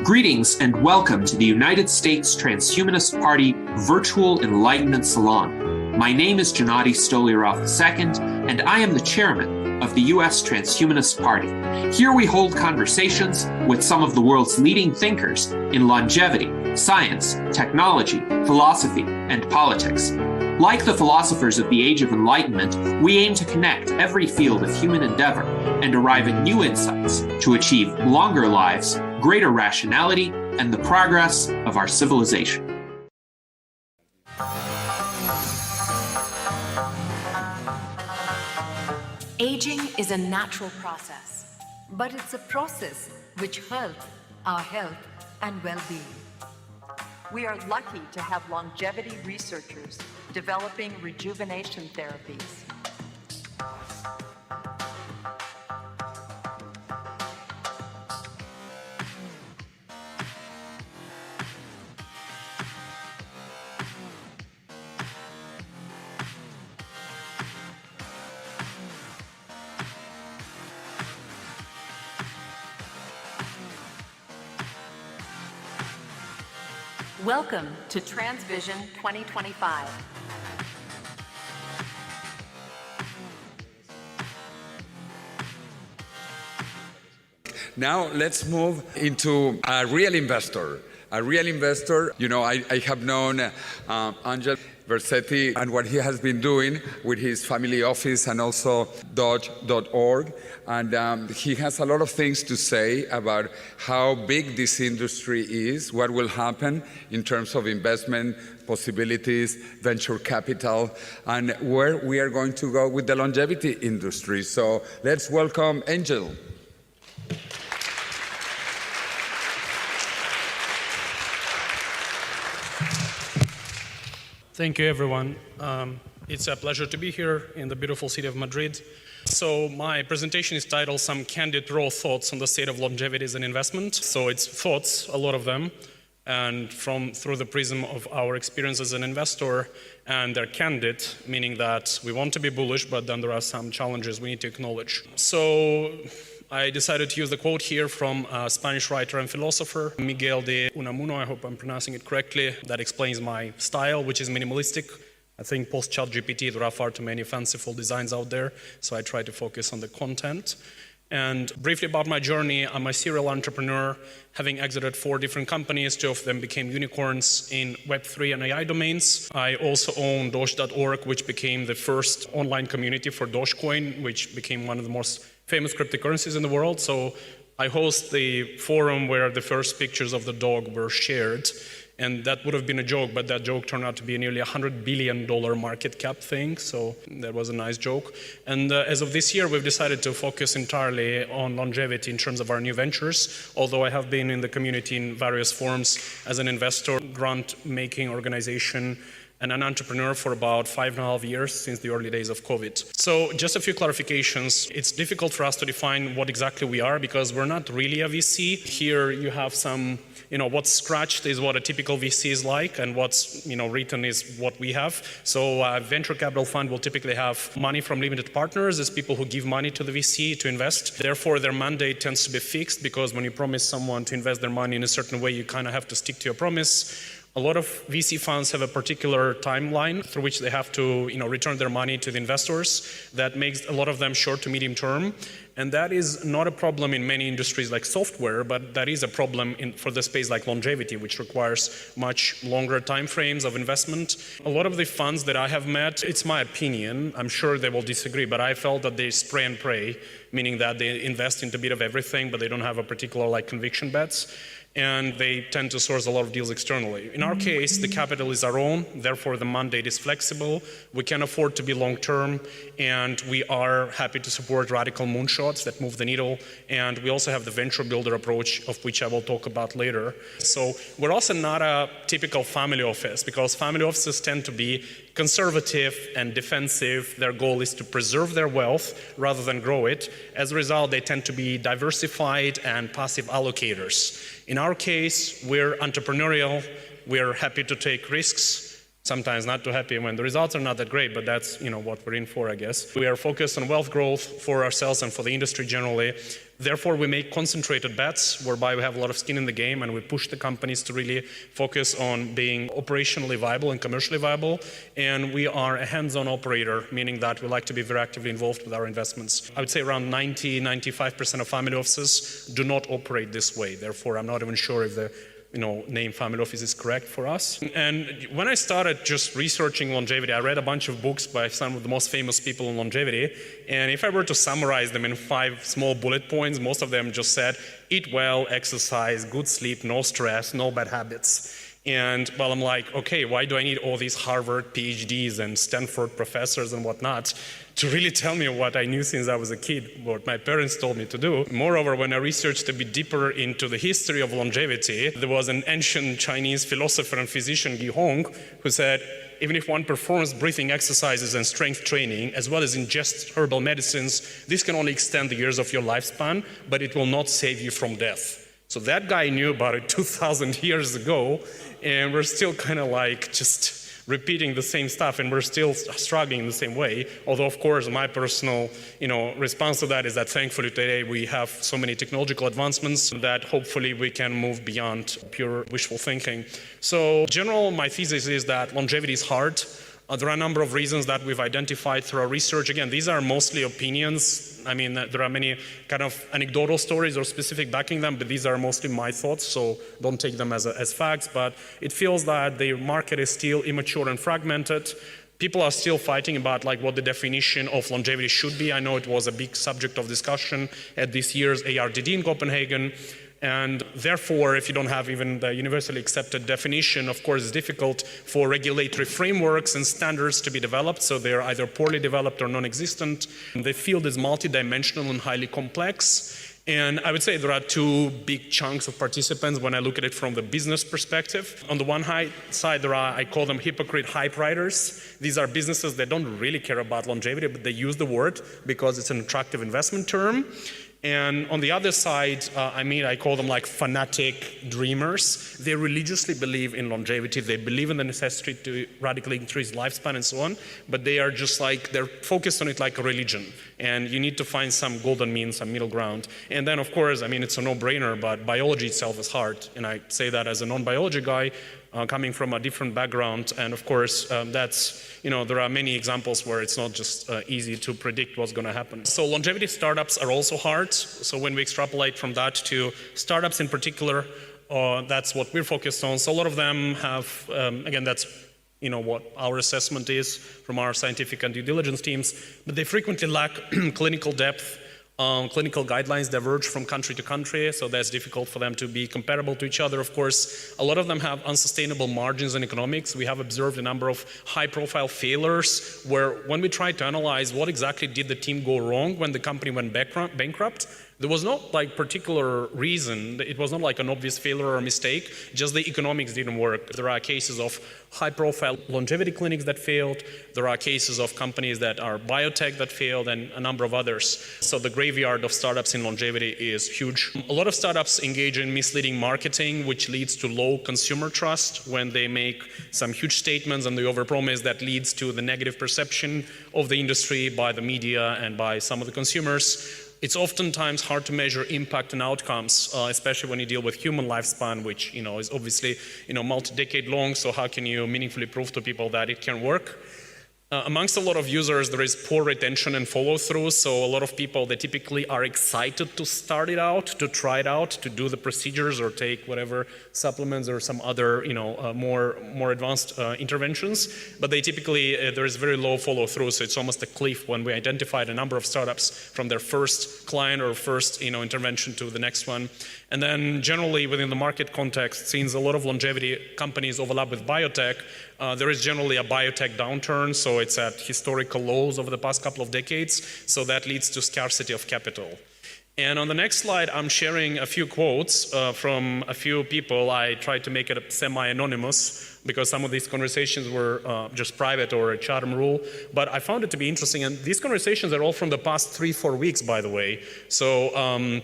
Greetings and welcome to the United States Transhumanist Party Virtual Enlightenment Salon. My name is Gennady Stolyarov II, and I am the chairman of the U.S. Transhumanist Party. Here we hold conversations with some of the world's leading thinkers in longevity, science, technology, philosophy, and politics. Like the philosophers of the Age of Enlightenment, we aim to connect every field of human endeavor and arrive at new insights to achieve longer lives, greater rationality, and the progress of our civilization. Aging is a natural process, but it's a process which helps our health and well-being. We are lucky to have longevity researchers developing rejuvenation therapies. Welcome to TransVision 2025. Now let's move into a real investor. A real investor, I have known Angel Versetti and what he has been doing with his family office and also Dodge.org. And he has a lot of things to say about how big this industry is, what will happen in terms of investment possibilities, venture capital, and where we are going to go with the longevity industry. So let's welcome Angel. Thank you, everyone. It's a pleasure to be here in the beautiful city of Madrid. So my presentation is titled Some Candid Raw Thoughts on the State of Longevity as an Investment. So it's thoughts, a lot of them, and through the prism of our experience as an investor, and they're candid, meaning that we want to be bullish, but then there are some challenges we need to acknowledge. So I decided to use the quote here from a Spanish writer and philosopher, Miguel de Unamuno, I hope I'm pronouncing it correctly, that explains my style, which is minimalistic. I think post-ChatGPT, there are far too many fanciful designs out there, so I try to focus on the content. And briefly about my journey, I'm a serial entrepreneur, having exited 4 different companies. 2 of them became unicorns in Web3 and AI domains. I also own Doge.org, which became the first online community for Dogecoin, which became one of the most famous cryptocurrencies in the world. So I host the forum where the first pictures of the dog were shared. And that would have been a joke, but that joke turned out to be a nearly $100 billion market cap thing. So that was a nice joke. And as of this year, we've decided to focus entirely on longevity in terms of our new ventures. Although I have been in the community in various forms as an investor, grant-making organization, and an entrepreneur for about 5.5 years since the early days of COVID. So just a few clarifications. It's difficult for us to define what exactly we are because we're not really a VC. Here you have some, what's scratched is what a typical VC is like, and what's written is what we have. So a venture capital fund will typically have money from limited partners as people who give money to the VC to invest. Therefore, their mandate tends to be fixed because when you promise someone to invest their money in a certain way, you kind of have to stick to your promise. A lot of VC funds have a particular timeline through which they have to, return their money to the investors. That makes a lot of them short to medium term. And that is not a problem in many industries like software, but that is a problem for the space like longevity, which requires much longer time frames of investment. A lot of the funds that I have met, it's my opinion, I'm sure they will disagree, but I felt that they spray and pray, meaning that they invest into a bit of everything, but they don't have a particular conviction bets. And they tend to source a lot of deals externally. In our case, the capital is our own, therefore the mandate is flexible, we can afford to be long-term, and we are happy to support radical moonshots that move the needle, and we also have the venture builder approach, of which I will talk about later. So we're also not a typical family office, because family offices tend to be conservative and defensive. Their goal is to preserve their wealth rather than grow it. As a result, they tend to be diversified and passive allocators. In our case, we're entrepreneurial, we're happy to take risks, sometimes not too happy when the results are not that great, but that's what we're in for, I guess. We are focused on wealth growth for ourselves and for the industry generally. Therefore, we make concentrated bets whereby we have a lot of skin in the game and we push the companies to really focus on being operationally viable and commercially viable. And we are a hands-on operator, meaning that we like to be very actively involved with our investments. I would say around 90-95% of family offices do not operate this way. Therefore, I'm not even sure if the name family office is correct for us. And when I started just researching longevity, I read a bunch of books by some of the most famous people in longevity. And if I were to summarize them in 5 small bullet points, most of them just said, eat well, exercise, good sleep, no stress, no bad habits. And well, I'm like, okay, why do I need all these Harvard PhDs and Stanford professors and whatnot to really tell me what I knew since I was a kid, what my parents told me to do? Moreover, when I researched a bit deeper into the history of longevity, there was an ancient Chinese philosopher and physician, Gi Hong, who said, even if one performs breathing exercises and strength training, as well as ingests herbal medicines, this can only extend the years of your lifespan, but it will not save you from death. So that guy knew about it 2,000 years ago, and we're still kind of like just repeating the same stuff, and we're still struggling in the same way. Although, of course, my personal, response to that is that thankfully today we have so many technological advancements that hopefully we can move beyond pure wishful thinking. So, in general, my thesis is that longevity is hard. There are a number of reasons that we've identified through our research. Again, these are mostly opinions. I mean, there are many kind of anecdotal stories or specific backing them, but these are mostly my thoughts, so don't take them as facts. But it feels that the market is still immature and fragmented. People are still fighting about what the definition of longevity should be. I know it was a big subject of discussion at this year's ARDD in Copenhagen. And therefore, if you don't have even the universally accepted definition, of course, it's difficult for regulatory frameworks and standards to be developed. So they're either poorly developed or non-existent. The field is multidimensional and highly complex. And I would say there are 2 big chunks of participants when I look at it from the business perspective. On the one side, there are, I call them hypocrite hype riders. These are businesses that don't really care about longevity, but they use the word because it's an attractive investment term. And on the other side, I call them fanatic dreamers. They religiously believe in longevity. They believe in the necessity to radically increase lifespan and so on. But they are just they're focused on it like a religion. And you need to find some golden mean, some middle ground. And then, of course, it's a no-brainer, but biology itself is hard. And I say that as a non-biology guy, coming from a different background. And of course, there are many examples where it's not just easy to predict what's going to happen. So longevity startups are also hard. So when we extrapolate from that to startups in particular, that's what we're focused on. So a lot of them have, again, that's what our assessment is from our scientific and due diligence teams, but they frequently lack clinical depth. Clinical guidelines diverge from country to country, so that's difficult for them to be comparable to each other. Of course, a lot of them have unsustainable margins in economics. We have observed a number of high-profile failures where when we try to analyze what exactly did the team go wrong when the company went bankrupt, there was no particular reason. It was not an obvious failure or a mistake, just the economics didn't work. There are cases of high-profile longevity clinics that failed. There are cases of companies that are biotech that failed, and a number of others. So the graveyard of startups in longevity is huge. A lot of startups engage in misleading marketing, which leads to low consumer trust when they make some huge statements and they overpromise. That leads to the negative perception of the industry by the media and by some of the consumers. It's oftentimes hard to measure impact and outcomes, especially when you deal with human lifespan, which is obviously multi-decade long. So how can you meaningfully prove to people that it can work? Amongst a lot of users, there is poor retention and follow-through. So a lot of people, they typically are excited to start it out, to try it out, to do the procedures or take whatever supplements or some other, more advanced interventions. But they typically, there is very low follow-through. So it's almost a cliff when we identified a number of startups from their first client or first, intervention to the next one. And then generally within the market context, since a lot of longevity companies overlap with biotech, there is generally a biotech downturn, so it's at historical lows over the past couple of decades, so that leads to scarcity of capital. And on the next slide, I'm sharing a few quotes from a few people. I tried to make it semi-anonymous because some of these conversations were just private or a Chatham rule, but I found it to be interesting, and these conversations are all from the past 3-4 weeks, by the way. So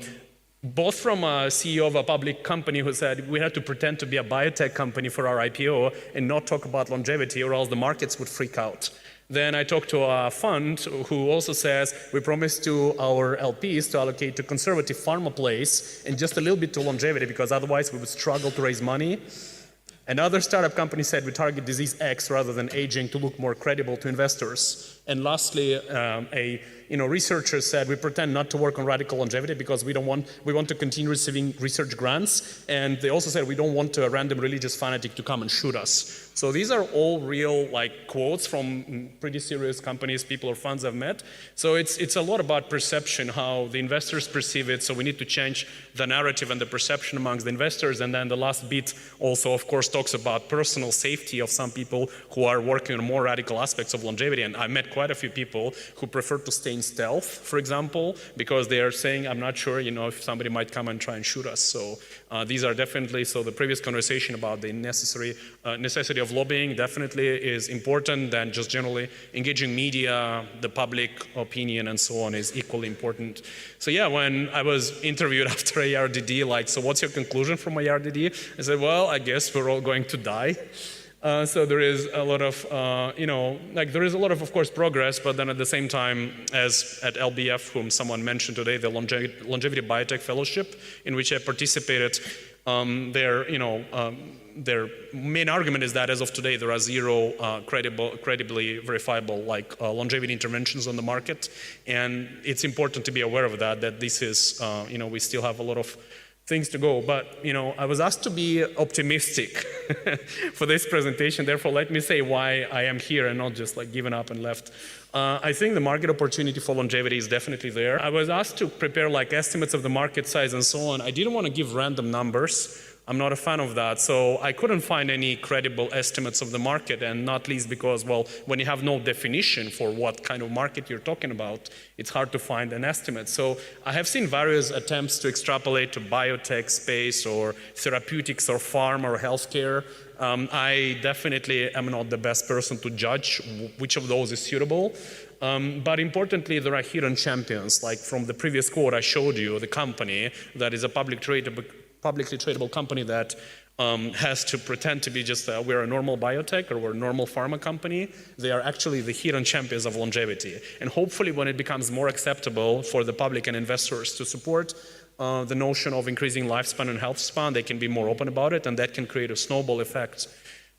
both from a CEO of a public company who said we had to pretend to be a biotech company for our IPO and not talk about longevity or else the markets would freak out. Then I talked to a fund who also says we promise to our LPs to allocate to conservative pharma plays and just a little bit to longevity because otherwise we would struggle to raise money. Another startup company said we target disease X rather than aging to look more credible to investors. And lastly, a researcher said we pretend not to work on radical longevity because we want to continue receiving research grants. And they also said we don't want a random religious fanatic to come and shoot us. So these are all real quotes from pretty serious companies, people or funds I've met. So it's a lot about perception, how the investors perceive it. So we need to change the narrative and the perception amongst the investors. And then the last bit also, of course, talks about personal safety of some people who are working on more radical aspects of longevity. And I met quite a few people who prefer to stay in stealth, for example, because they are saying, I'm not sure, if somebody might come and try and shoot us. So these are definitely, so the previous conversation about the necessity of lobbying definitely is important, than just generally engaging media, the public opinion and so on is equally important. So yeah, when I was interviewed after ARDD, so what's your conclusion from ARDD? I said, well, I guess we're all going to die. So there is a lot of, there is a lot of course, progress, but then at the same time, as at LBF, whom someone mentioned today, the Longevity Biotech Fellowship, in which I participated, their main argument is that as of today, there are zero credibly verifiable longevity interventions on the market. And it's important to be aware of that this is, we still have a lot of things to go. But, I was asked to be optimistic for this presentation. Therefore, let me say why I am here and not just given up and left. I think the market opportunity for longevity is definitely there. I was asked to prepare estimates of the market size and so on. I didn't want to give random numbers. I'm not a fan of that, so I couldn't find any credible estimates of the market, and not least because, well, when you have no definition for what kind of market you're talking about, it's hard to find an estimate. So I have seen various attempts to extrapolate to biotech space or therapeutics or pharma or healthcare. I definitely am not the best person to judge which of those is suitable. But importantly, there are hidden champions, like from the previous quote I showed you, the company that is a publicly tradable company that has to pretend to be just we're a normal biotech or we're a normal pharma company. They are actually the hidden champions of longevity. And hopefully when it becomes more acceptable for the public and investors to support the notion of increasing lifespan and health span, they can be more open about it, and that can create a snowball effect.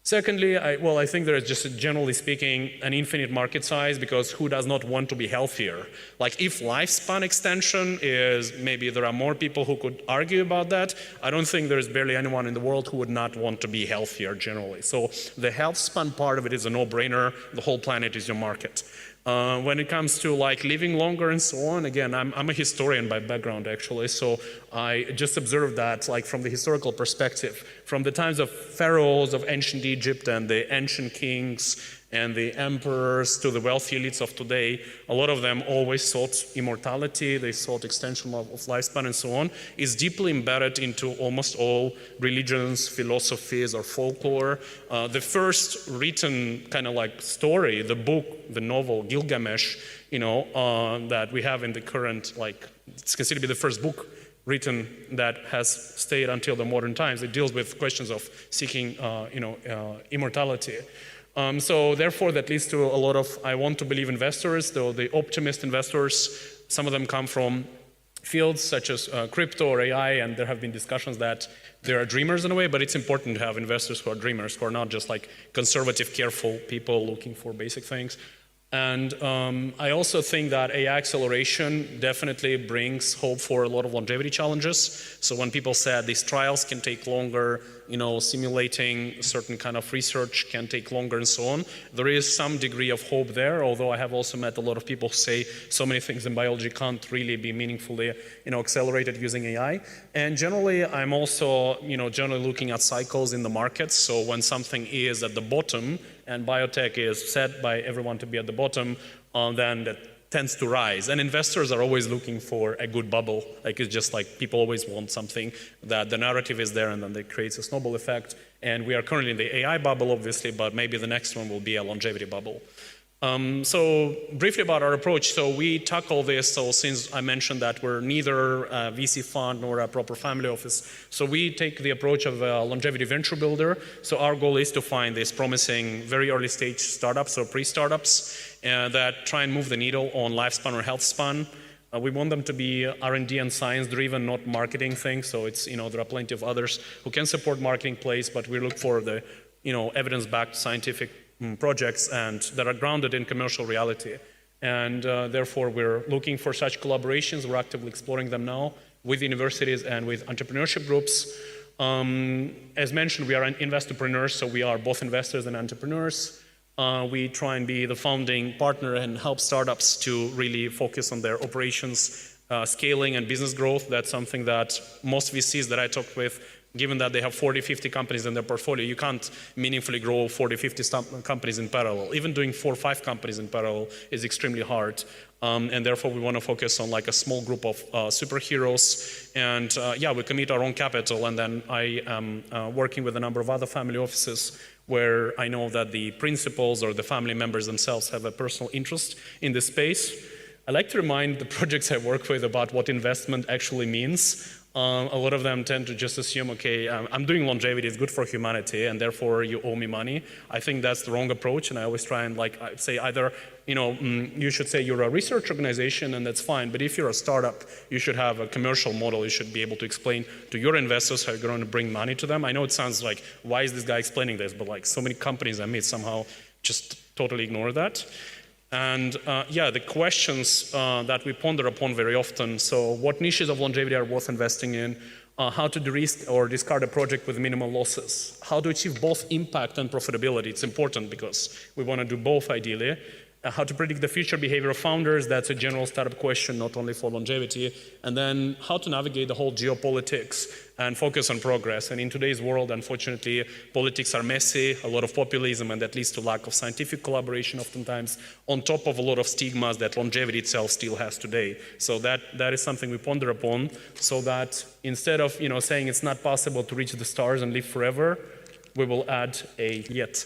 Secondly, I think there is just, generally speaking, an infinite market size, because who does not want to be healthier? If lifespan extension is, maybe there are more people who could argue about that. I don't think there is barely anyone in the world who would not want to be healthier generally. So the health span part of it is a no-brainer. The whole planet is your market. When it comes to living longer and so on, again, I'm a historian by background actually, so I just observed that from the historical perspective, from the times of pharaohs of ancient Egypt and the ancient kings and the emperors to the wealthy elites of today, a lot of them always sought immortality, they sought extension of lifespan and so on, is deeply embedded into almost all religions, philosophies, or folklore. The first written kind of story, the book, the novel, Gilgamesh, that we have in the current, it's considered to be the first book written that has stayed until the modern times. It deals with questions of seeking, immortality. So therefore, that leads to a lot of, I want to believe, investors, though the optimist investors, some of them come from fields such as crypto or AI, and there have been discussions that there are dreamers in a way, but it's important to have investors who are dreamers, who are not just conservative, careful people looking for basic things. And I also think that AI acceleration definitely brings hope for a lot of longevity challenges. So when people said these trials can take longer, simulating certain kind of research can take longer and so on, there is some degree of hope there, although I have also met a lot of people who say so many things in biology can't really be meaningfully, accelerated using AI. And generally, I'm also, generally looking at cycles in the market. So when something is at the bottom, and biotech is said by everyone to be at the bottom, then that tends to rise. And investors are always looking for a good bubble. It's just people always want something that the narrative is there, and then it creates a snowball effect. And we are currently in the AI bubble, obviously, but maybe the next one will be a longevity bubble. So briefly about our approach. So we tackle this. So since I mentioned that we're neither a VC fund nor a proper family office, so we take the approach of a longevity venture builder. So our goal is to find these promising, very early stage startups or pre-startups that try and move the needle on lifespan or health span. We want them to be R&D and science driven, not marketing things. So it's, there are plenty of others who can support marketing plays, but we look for the, evidence-backed scientific projects and that are grounded in commercial reality. And therefore, we're looking for such collaborations. We're actively exploring them now with universities and with entrepreneurship groups. As mentioned, we are investorpreneurs, so we are both investors and entrepreneurs. We try and be the founding partner and help startups to really focus on their operations, scaling and business growth. That's something that most VCs that I talk with, given that they have 40, 50 companies in their portfolio, you can't meaningfully grow 40, 50 companies in parallel. Even doing 4 or 5 companies in parallel is extremely hard. And therefore, we want to focus on like a small group of superheroes. And we commit our own capital. And then I am working with a number of other family offices where I know that the principals or the family members themselves have a personal interest in this space. I like to remind the projects I work with about what investment actually means. A lot of them tend to just assume, okay, I'm doing longevity, it's good for humanity, and therefore you owe me money. I think that's the wrong approach, and I always try and say either, you should say you're a research organization, and that's fine, but if you're a startup, you should have a commercial model. You should be able to explain to your investors how you're going to bring money to them. I know it sounds like, why is this guy explaining this? But like so many companies I meet somehow just totally ignore that. And the questions that we ponder upon very often. So what niches of longevity are worth investing in? How to de-risk or discard a project with minimal losses? How to achieve both impact and profitability? It's important because we want to do both ideally. How to predict the future behavior of founders? That's a general startup question, not only for longevity. And then how to navigate the whole geopolitics and focus on progress. And in today's world, unfortunately, politics are messy, a lot of populism, and that leads to lack of scientific collaboration oftentimes, on top of a lot of stigmas that longevity itself still has today. So that is something we ponder upon, so that instead of saying it's not possible to reach the stars and live forever, we will add a yet.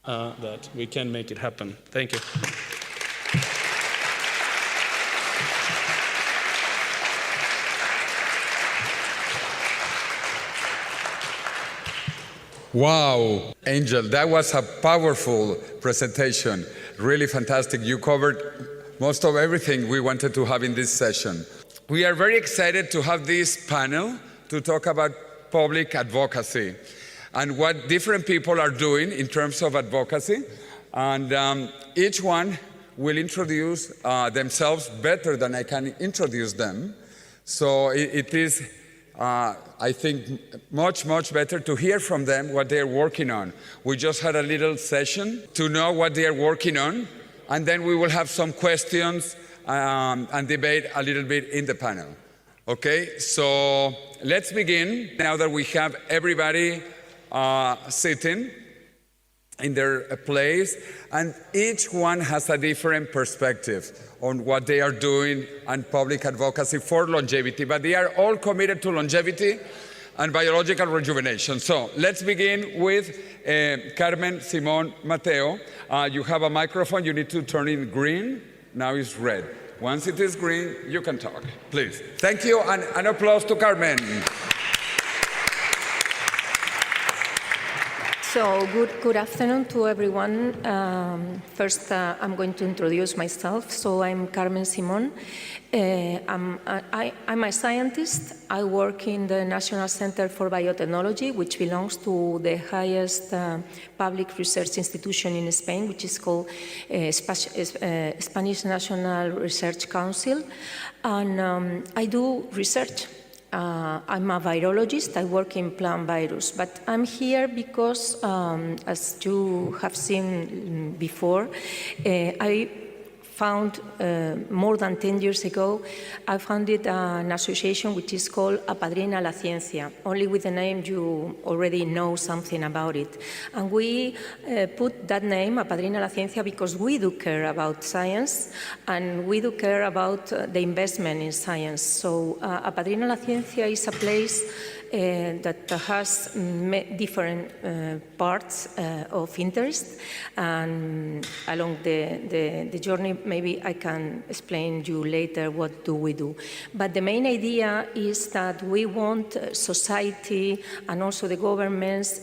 That we can make it happen. Thank you. Wow, Angel, that was a powerful presentation. Really fantastic. You covered most of everything we wanted to have in this session. We are very excited to have this panel to talk about public advocacy and what different people are doing in terms of advocacy. And each one will introduce themselves better than I can introduce them. So it is, I think, much, much better to hear from them what they're working on. We just had a little session to know what they are working on, and then we will have some questions and debate a little bit in the panel. Okay, so let's begin now that we have everybody sitting in their place, and each one has a different perspective on what they are doing and public advocacy for longevity, but they are all committed to longevity and biological rejuvenation. So let's begin with Carmen Simón Mateo. You have a microphone, you need to turn it green, now it's red. Once it is green, you can talk, please. Thank you, and an applause to Carmen. So good afternoon to everyone. First, I'm going to introduce myself. So I'm Carmen Simón. I'm a scientist. I work in the National Center for Biotechnology, which belongs to the highest public research institution in Spain, which is called Spanish National Research Council. And I do research. I'm a virologist, I work in plant virus, but I'm here because, as you have seen before, I found more than 10 years ago, I founded an association which is called Apadrina la Ciencia. Only with the name you already know something about it. And we put that name, Apadrina la Ciencia, because we do care about science and we do care about the investment in science. So Apadrina la Ciencia is a place that has different parts of interest, and along the journey, maybe I can explain you later what do we do. But the main idea is that we want society and also the governments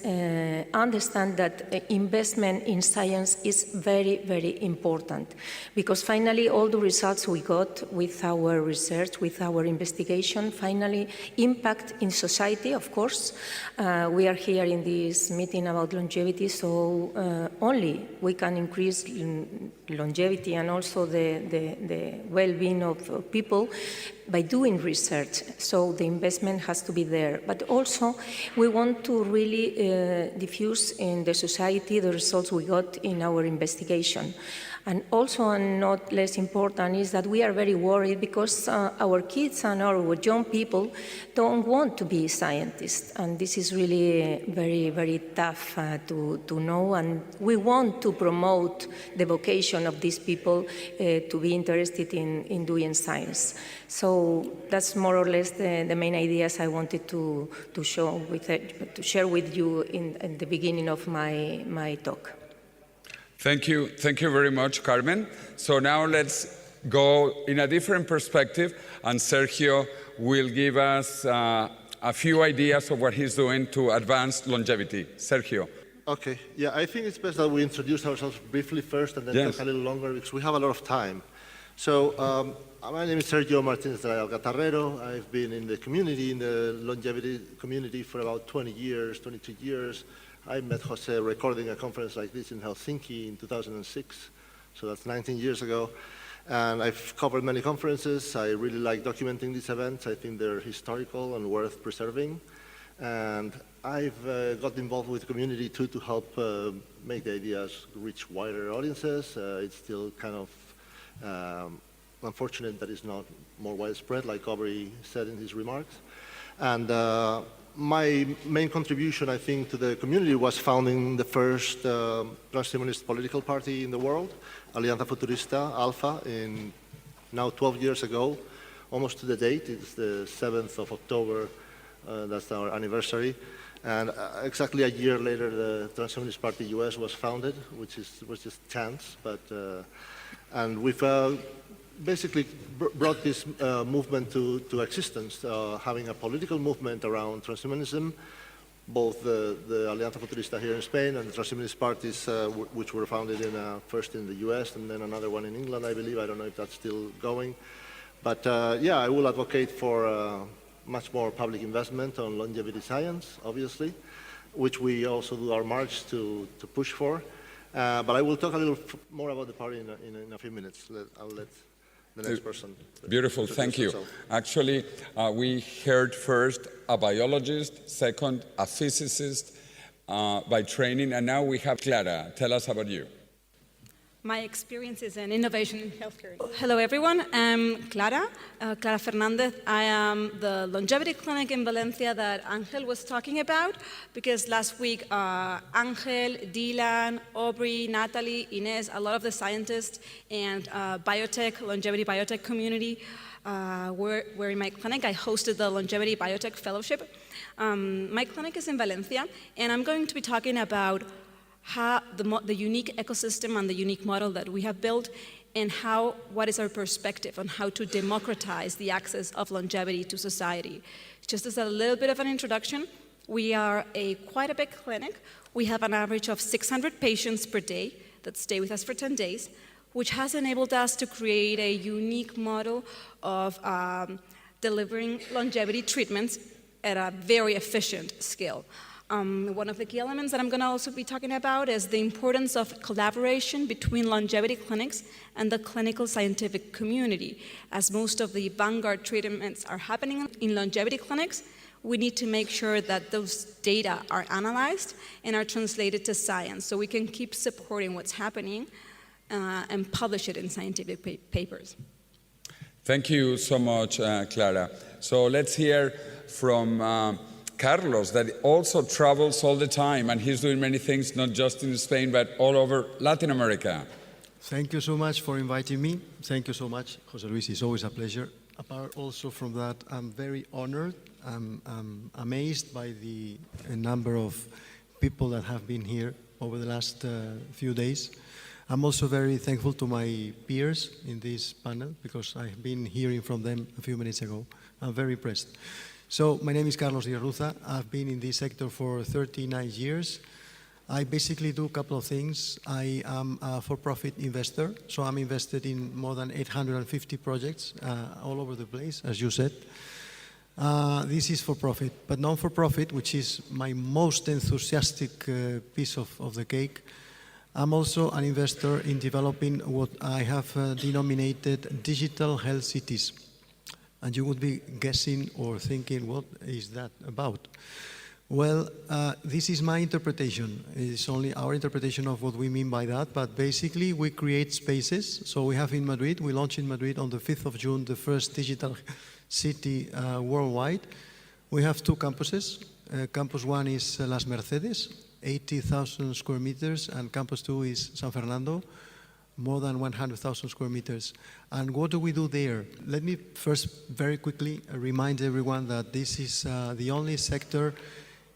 understand that investment in science is very, very important, because finally all the results we got with our research, with our investigation, finally impact in society, of course. We are here in this meeting about longevity, so only we can increase longevity and also the well-being of people by doing research. So the investment has to be there. But also we want to really diffuse in the society the results we got in our investigation. And also, and not less important, is that we are very worried because our kids and our young people don't want to be scientists. And this is really very, very tough to know. And we want to promote the vocation of these people to be interested in doing science. So that's more or less the main ideas I wanted to share with you in the beginning of my talk. Thank you very much, Carmen. So now let's go in a different perspective, and Sergio will give us a few ideas of what he's doing to advance longevity. Sergio. Okay, yeah, I think it's best that we introduce ourselves briefly first and then talk a little longer, because we have a lot of time. So my name is Sergio Tarrero. I've been in the community, in the longevity community for about 22 years. I met Jose recording a conference like this in Helsinki in 2006, so that's 19 years ago. And I've covered many conferences. I really like documenting these events. I think they're historical and worth preserving. And I've got involved with the community too to help make the ideas reach wider audiences. It's still kind of unfortunate that it's not more widespread, like Aubrey said in his remarks. And my main contribution, I think, to the community was founding the first transhumanist political party in the world, Alianza Futurista Alpha, in now 12 years ago, almost to the date. It's the 7th of October, that's our anniversary. And exactly a year later, the Transhumanist Party US was founded, which was just chance. But and we've basically brought this movement to existence, having a political movement around transhumanism, both the Alianza Futurista here in Spain and the Transhumanist parties, which were founded first in the US and then another one in England, I believe. I don't know if that's still going. But yeah, I will advocate for much more public investment on longevity science, obviously, which we also do our march to push for. But I will talk a little more about the party in a few minutes. I'll let the next person. Beautiful, thank you. Herself. Actually, we heard first a biologist, second a physicist by training, and now we have Clara. Tell us about you. My experience is in innovation in healthcare. Hello, everyone. I'm Clara Fernández. I am the longevity clinic in Valencia that Angel was talking about, because last week Angel, Dylan, Aubrey, Natalie, Inez, a lot of the scientists and longevity biotech community were in my clinic. I hosted the Longevity Biotech Fellowship. My clinic is in Valencia, and I'm going to be talking about how the unique ecosystem and the unique model that we have built, and what is our perspective on how to democratize the access of longevity to society. Just as a little bit of an introduction, we are quite a big clinic. We have an average of 600 patients per day that stay with us for 10 days, which has enabled us to create a unique model of delivering longevity treatments at a very efficient scale. One of the key elements that I'm going to also be talking about is the importance of collaboration between longevity clinics and the clinical scientific community. As most of the vanguard treatments are happening in longevity clinics, we need to make sure that those data are analyzed and are translated to science, so we can keep supporting what's happening and publish it in scientific papers. Thank you so much, Clara. So let's hear from Carlos, that also travels all the time, and he's doing many things, not just in Spain, but all over Latin America. Thank you so much for inviting me. Thank you so much, Jose Luis. It's always a pleasure. Apart also from that, I'm very honored I'm amazed by the number of people that have been here over the last few days. I'm also very thankful to my peers in this panel because I've been hearing from them a few minutes ago. I'm very impressed. So my name is Carlos Díez-Ruza. I've been in this sector for 39 years. I basically do a couple of things. I am a for-profit investor, so I'm invested in more than 850 projects all over the place, as you said. This is for-profit, but non-for-profit, which is my most enthusiastic piece of the cake. I'm also an investor in developing what I have denominated digital health cities. And you would be guessing or thinking, what is that about? Well, this is my interpretation. It's only our interpretation of what we mean by that, but basically we create spaces. So we have in Madrid, we launched in Madrid on the 5th of June, the first digital city worldwide. We have two campuses. Campus 1 is Las Mercedes, 80,000 square meters, and Campus 2 is San Fernando, more than 100,000 square meters. And what do we do there? Let me first very quickly remind everyone that this is the only sector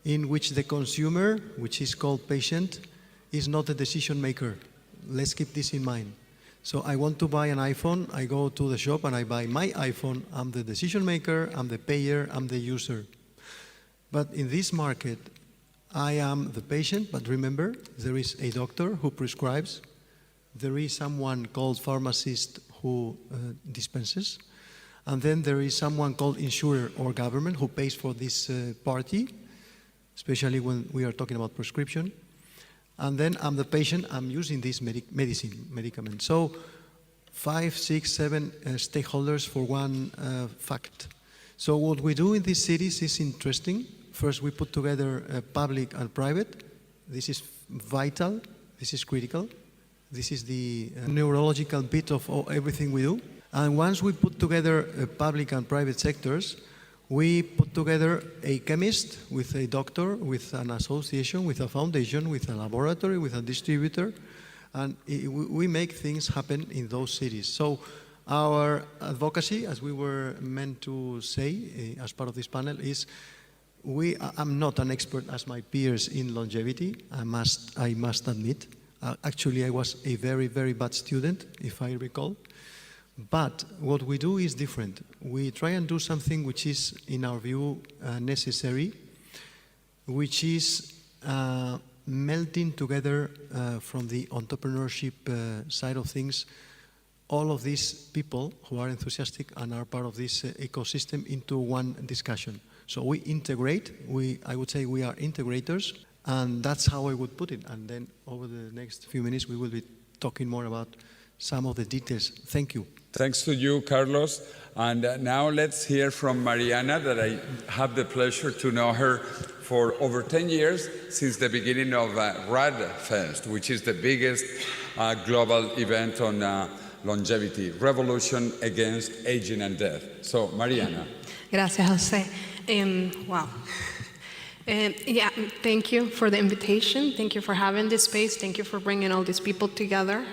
in which the consumer, which is called patient, is not a decision maker. Let's keep this in mind. So I want to buy an iPhone, I go to the shop and I buy my iPhone. I'm the decision maker, I'm the payer, I'm the user. But in this market, I am the patient, but remember, there is a doctor who prescribes, there is someone called pharmacist who dispenses, and then there is someone called insurer or government who pays for this party, especially when we are talking about prescription. And then I'm the patient, I'm using this medicament. So 5, 6, 7 stakeholders for one fact. So what we do in these cities is interesting. First, we put together public and private. This is vital, this is critical. This is the neurological bit of everything we do. And once we put together public and private sectors, we put together a chemist with a doctor, with an association, with a foundation, with a laboratory, with a distributor, and we make things happen in those cities. So our advocacy, as we were meant to say as part of this panel, is I'm not an expert as my peers in longevity, I must admit. Actually, I was a very, very bad student, if I recall. But what we do is different. We try and do something which is, in our view, necessary, which is melting together from the entrepreneurship side of things, all of these people who are enthusiastic and are part of this ecosystem into one discussion. So we integrate, I would say we are integrators, and that's how I would put it. And then over the next few minutes, we will be talking more about some of the details. Thank you. Thanks to you, Carlos. And now let's hear from Mariana, that I have the pleasure to know her for over 10 years, since the beginning of RADFest, which is the biggest global event on longevity, Revolution Against Aging and Death. So, Mariana. Gracias, Jose. Wow. Yeah, thank you for the invitation. Thank you for having this space. Thank you for bringing all these people together.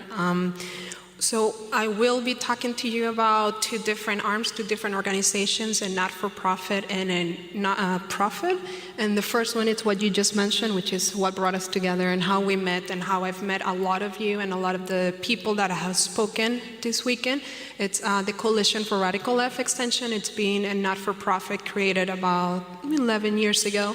So I will be talking to you about two different arms, two different organizations, a not-for-profit and a profit. And the first one is what you just mentioned, which is what brought us together and how we met and how I've met a lot of you and a lot of the people that have spoken this weekend. It's the Coalition for Radical Life Extension. It's been a not-for-profit created about 11 years ago.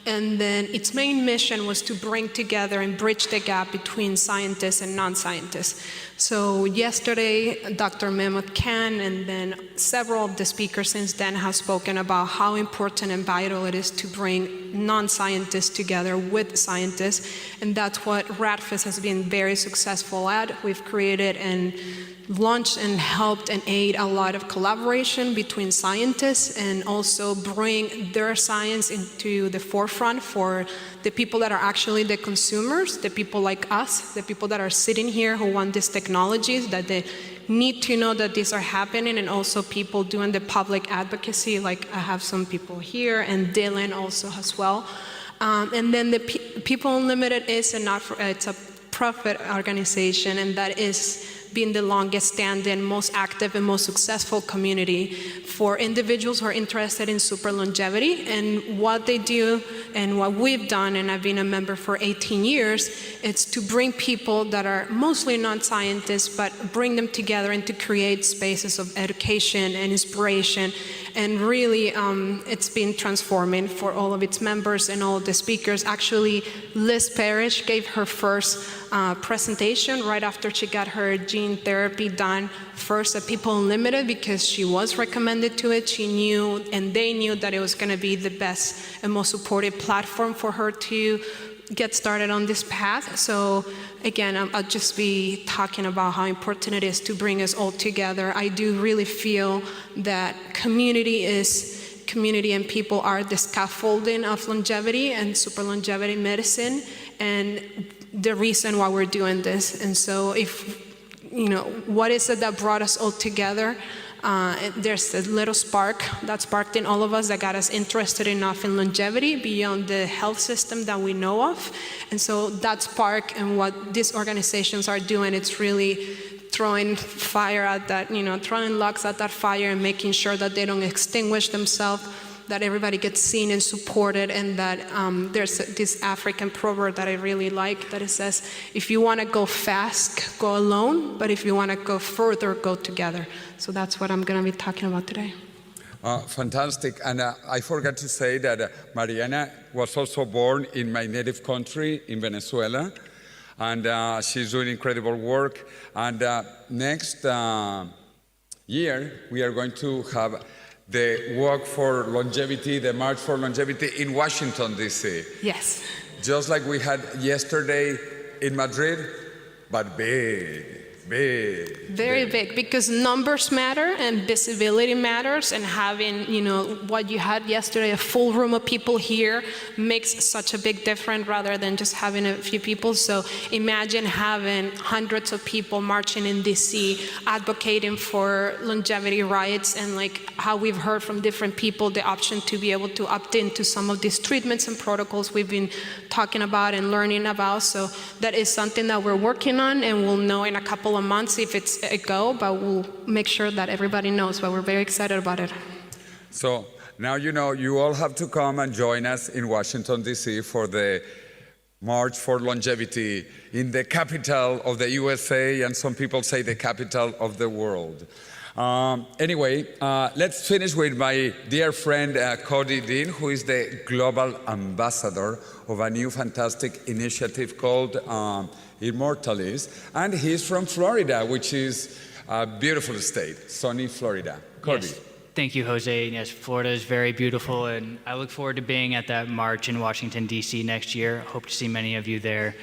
And then its main mission was to bring together and bridge the gap between scientists and non-scientists. So yesterday, Dr. Mehmet Khan and then several of the speakers since then have spoken about how important and vital it is to bring non-scientists together with scientists. And that's what RADFest has been very successful at. We've created and launched and helped and aid a lot of collaboration between scientists and also bring their science into the forefront for the people that are actually the consumers, the people like us, the people that are sitting here who want these technologies, that they need to know that these are happening, and also people doing the public advocacy, like I have some people here, and Dylan also as well. And then the People Unlimited is it's a profit organization, and that is been the longest standing, most active, and most successful community for individuals who are interested in super longevity. And what they do and what we've done, and I've been a member for 18 years, it's to bring people that are mostly non-scientists, but bring them together and to create spaces of education and inspiration. And really, it's been transforming for all of its members and all of the speakers. Actually, Liz Parrish gave her first presentation right after she got her gene therapy done first at People Unlimited, because she was recommended to it. She knew, and they knew, that it was going to be the best and most supportive platform for her to get started on this path. So again, I'll just be talking about how important it is to bring us all together. I do really feel that community and people are the scaffolding of longevity and super longevity medicine, and the reason why we're doing this. And so what is it that brought us all together? There's a little spark that sparked in all of us that got us interested enough in longevity beyond the health system that we know of. And so that spark and what these organizations are doing, it's really throwing fire at that, throwing logs at that fire and making sure that they don't extinguish themselves, that everybody gets seen and supported, and that there's this African proverb that I really like that it says, if you want to go fast, go alone, but if you want to go further, go together. So that's what I'm going to be talking about today. Fantastic. And I forgot to say that Mariana was also born in my native country, in Venezuela, and she's doing incredible work. And next year, we are going to have the Walk for Longevity, the March for Longevity in Washington, D.C. Yes. Just like we had yesterday in Madrid, but big. Very big, because numbers matter and visibility matters, and having, what you had yesterday, a full room of people here, makes such a big difference rather than just having a few people. So imagine having hundreds of people marching in DC, advocating for longevity rights, and like how we've heard from different people, the option to be able to opt into some of these treatments and protocols we've been talking about and learning about. So that is something that we're working on, and we'll know in a couple of months if it's a go, but we'll make sure that everybody knows. But we're very excited about it. So now you all have to come and join us in Washington, D.C. for the March for Longevity in the capital of the USA, and some people say the capital of the world. Anyway, let's finish with my dear friend Cody Dean, who is the global ambassador of a new fantastic initiative called Immortalis, and he's from Florida, which is a beautiful state, sunny Florida. Cody. Yes. Thank you, Jose. Yes, Florida is very beautiful, and I look forward to being at that march in Washington, D.C. next year. Hope to see many of you there.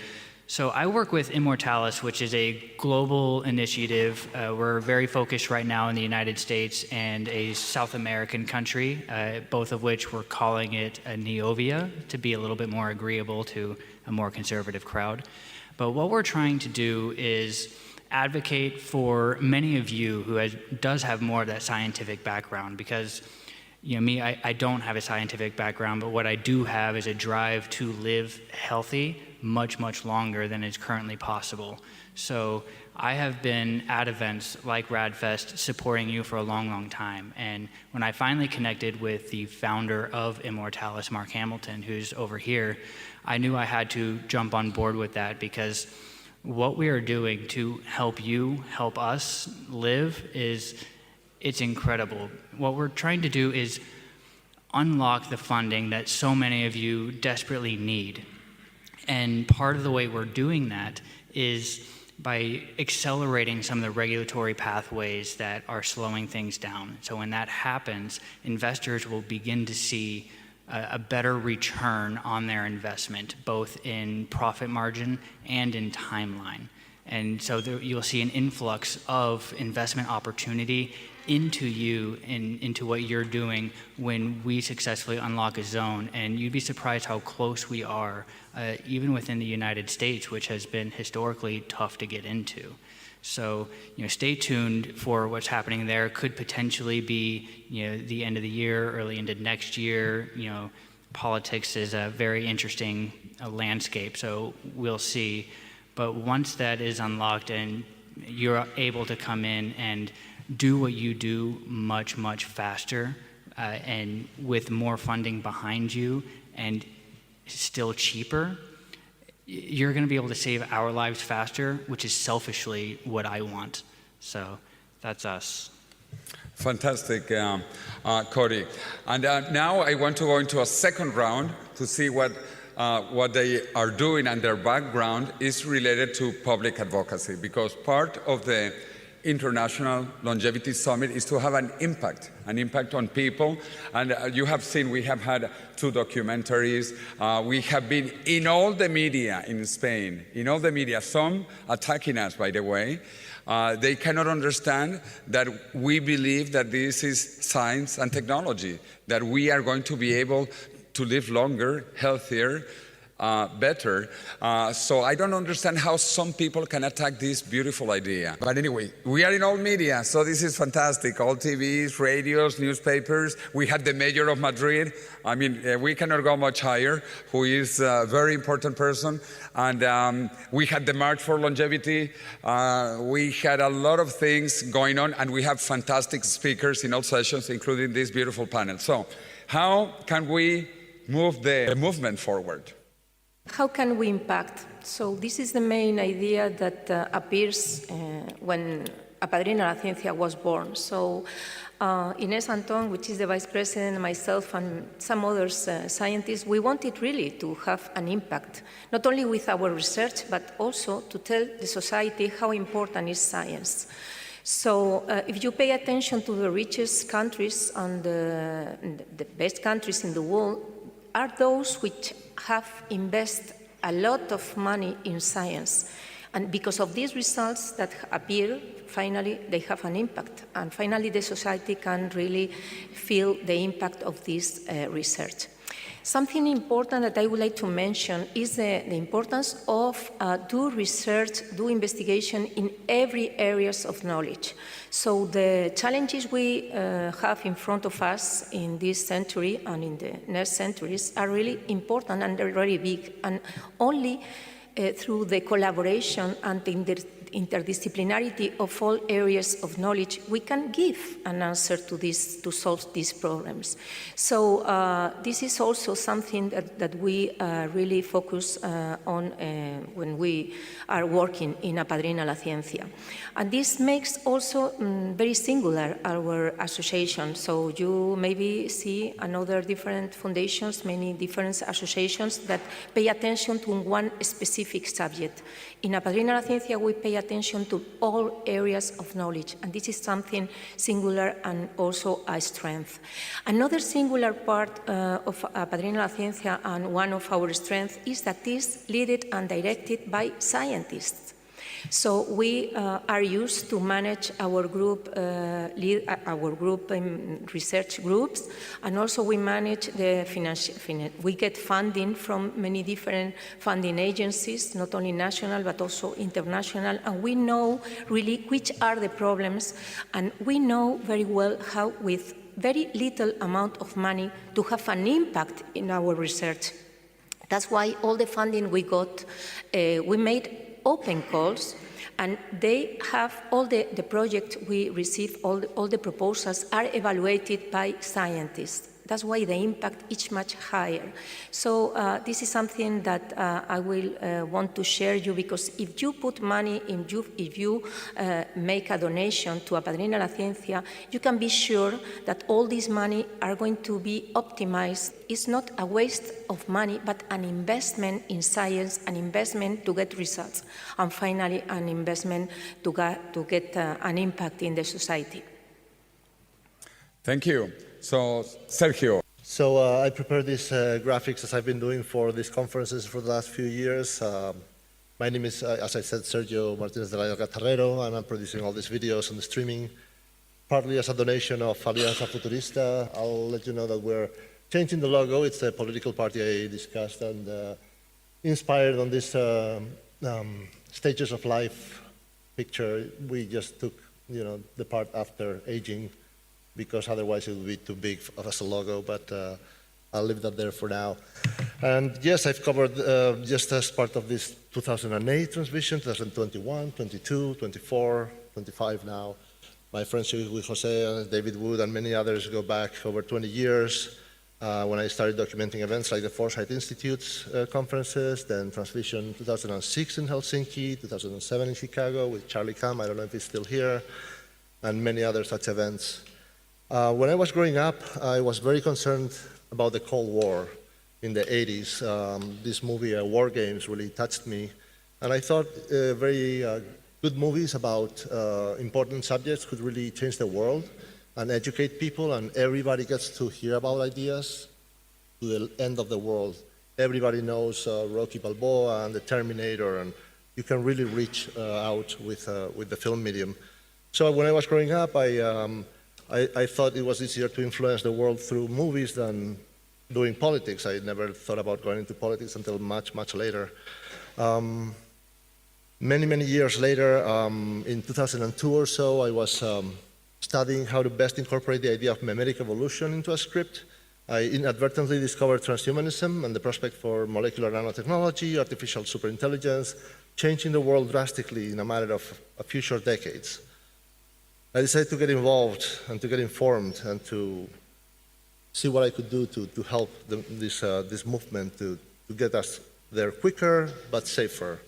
So I work with Immortalis, which is a global initiative. We're very focused right now in the United States and a South American country, both of which we're calling it a Neovia to be a little bit more agreeable to a more conservative crowd. But what we're trying to do is advocate for many of you who does have more of that scientific background, because me, I don't have a scientific background, but what I do have is a drive to live healthy much, much longer than is currently possible. So I have been at events like RadFest supporting you for a long, long time. And when I finally connected with the founder of Immortalis, Mark Hamilton, who's over here, I knew I had to jump on board with that, because what we are doing to help you, help us live it's incredible. What we're trying to do is unlock the funding that so many of you desperately need. And part of the way we're doing that is by accelerating some of the regulatory pathways that are slowing things down. So when that happens, investors will begin to see a better return on their investment, both in profit margin and in timeline. And so you'll see an influx of investment opportunity into you and into what you're doing when we successfully unlock a zone. And you'd be surprised how close we are, even within the United States, which has been historically tough to get into. So, stay tuned for what's happening there. Could potentially be, the end of the year, early into next year. Politics is a very interesting landscape, so we'll see. But once that is unlocked and you're able to come in and do what you do much, much faster and with more funding behind you and still cheaper, you're going to be able to save our lives faster, which is selfishly what I want. So that's us. Fantastic, Cody. And now I want to go into a second round to see what they are doing, and their background is related to public advocacy, because part of the International Longevity Summit is to have an impact on people. And you have seen we have had 2 documentaries. We have been in all the media in Spain, some attacking us, by the way. They cannot understand that we believe that this is science and technology, that we are going to be able to live longer, healthier, better. So I don't understand how some people can attack this beautiful idea. But anyway, we are in all media, so this is fantastic. All TVs, radios, newspapers. We had the mayor of Madrid. I mean, we cannot go much higher, who is a very important person. And we had the March for Longevity. We had a lot of things going on, and we have fantastic speakers in all sessions, including this beautiful panel. So how can we move the movement forward? How can we impact? So this is the main idea that appears when Apadrina la Ciencia was born. So Inés Antón, which is the vice president, myself and some other scientists, we wanted really to have an impact, not only with our research, but also to tell the society how important is science. So if you pay attention to the richest countries and the best countries in the world, are those which have invested a lot of money in science. And because of these results that appear, finally they have an impact. And finally the society can really feel the impact of this research. Something important that I would like to mention is the importance of do research, do investigation in every areas of knowledge. So the challenges we have in front of us in this century and in the next centuries are really important and they're very big. And only through the collaboration and the interdisciplinarity of all areas of knowledge, we can give an answer to this, to solve these problems. So this is also something that we really focus on when we are working in Apadrina la Ciencia. And this makes also very singular our association. So you maybe see another different foundations, many different associations that pay attention to one specific subject. In Apadrina la Ciencia, we pay attention to all areas of knowledge, and this is something singular and also a strength. Another singular part of Apadrina la Ciencia and one of our strengths is that it is led and directed by scientists. So we are used to manage our group, research groups, and also we manage the we get funding from many different funding agencies, not only national but also international, and we know really which are the problems, and we know very well how with very little amount of money to have an impact in our research. That's why all the funding we got, we made open calls, and they have all the projects we receive, all the proposals are evaluated by scientists. That's why the impact is much higher. So this is something that I will want to share you, because if you put money in if you make a donation to Apadrina la Ciencia, you can be sure that all this money are going to be optimized. It's not a waste of money, but an investment in science, an investment to get results, and finally an investment to get an impact in the society. Thank you. So, Sergio. So I prepared these graphics as I've been doing for these conferences for the last few years. My name is, as I said, Sergio Tarrero, and I'm producing all these videos and the streaming, partly as a donation of Alianza Futurista. I'll let you know that we're changing the logo. It's a political party I discussed and inspired on this stages of life picture. We just took, the part after aging, because otherwise it would be too big as a logo, but I'll leave that there for now. And yes, I've covered, just as part of this 2008 TransVision, 2021, 22, 24, 25 now. My friendship with Jose, David Wood, and many others go back over 20 years when I started documenting events like the Foresight Institute's conferences, then TransVision 2006 in Helsinki, 2007 in Chicago with Charlie Kam, I don't know if he's still here, and many other such events. When I was growing up, I was very concerned about the Cold War in the 80s. This movie, War Games, really touched me. And I thought very good movies about important subjects could really change the world and educate people, and everybody gets to hear about ideas to the end of the world. Everybody knows Rocky Balboa and the Terminator, and you can really reach out with the film medium. So when I was growing up, I thought it was easier to influence the world through movies than doing politics. I never thought about going into politics until much, much later. Many years later, in 2002 or so, I was studying how to best incorporate the idea of memetic evolution into a script. I inadvertently discovered transhumanism and the prospect for molecular nanotechnology, artificial superintelligence, changing the world drastically in a matter of a few short decades. I decided to get involved and to get informed and to see what I could do to help this movement to get us there quicker but safer.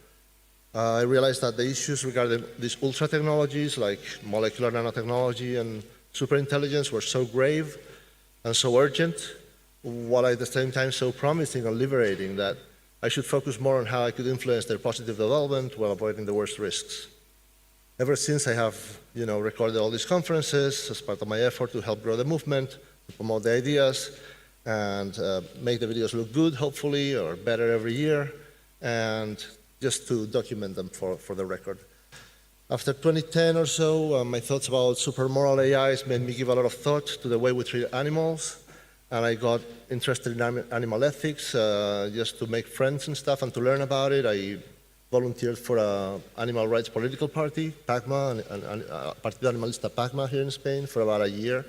I realized that the issues regarding these ultra technologies like molecular nanotechnology and superintelligence were so grave and so urgent, while at the same time so promising and liberating, that I should focus more on how I could influence their positive development while avoiding the worst risks. Ever since, I have recorded all these conferences as part of my effort to help grow the movement, to promote the ideas, and make the videos look good, hopefully, or better every year, and just to document them for the record. After 2010 or so, my thoughts about supermoral AIs made me give a lot of thought to the way we treat animals, and I got interested in animal ethics just to make friends and stuff and to learn about it. I volunteered for an animal rights political party, PACMA, Partido Animalista PACMA here in Spain for about a year.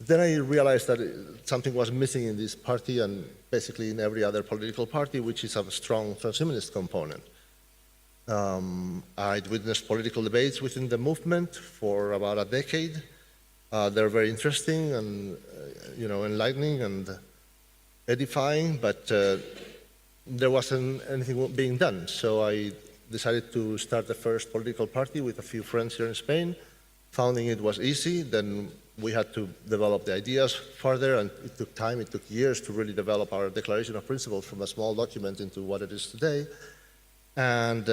Then I realized that something was missing in this party and basically in every other political party, which is a strong transhumanist component. I'd witnessed political debates within the movement for about a decade. They're very interesting and enlightening and edifying, but there wasn't anything being done. So I decided to start the first political party with a few friends here in Spain. Founding it was easy. Then we had to develop the ideas further, and it took time, it took years to really develop our declaration of principles from a small document into what it is today. And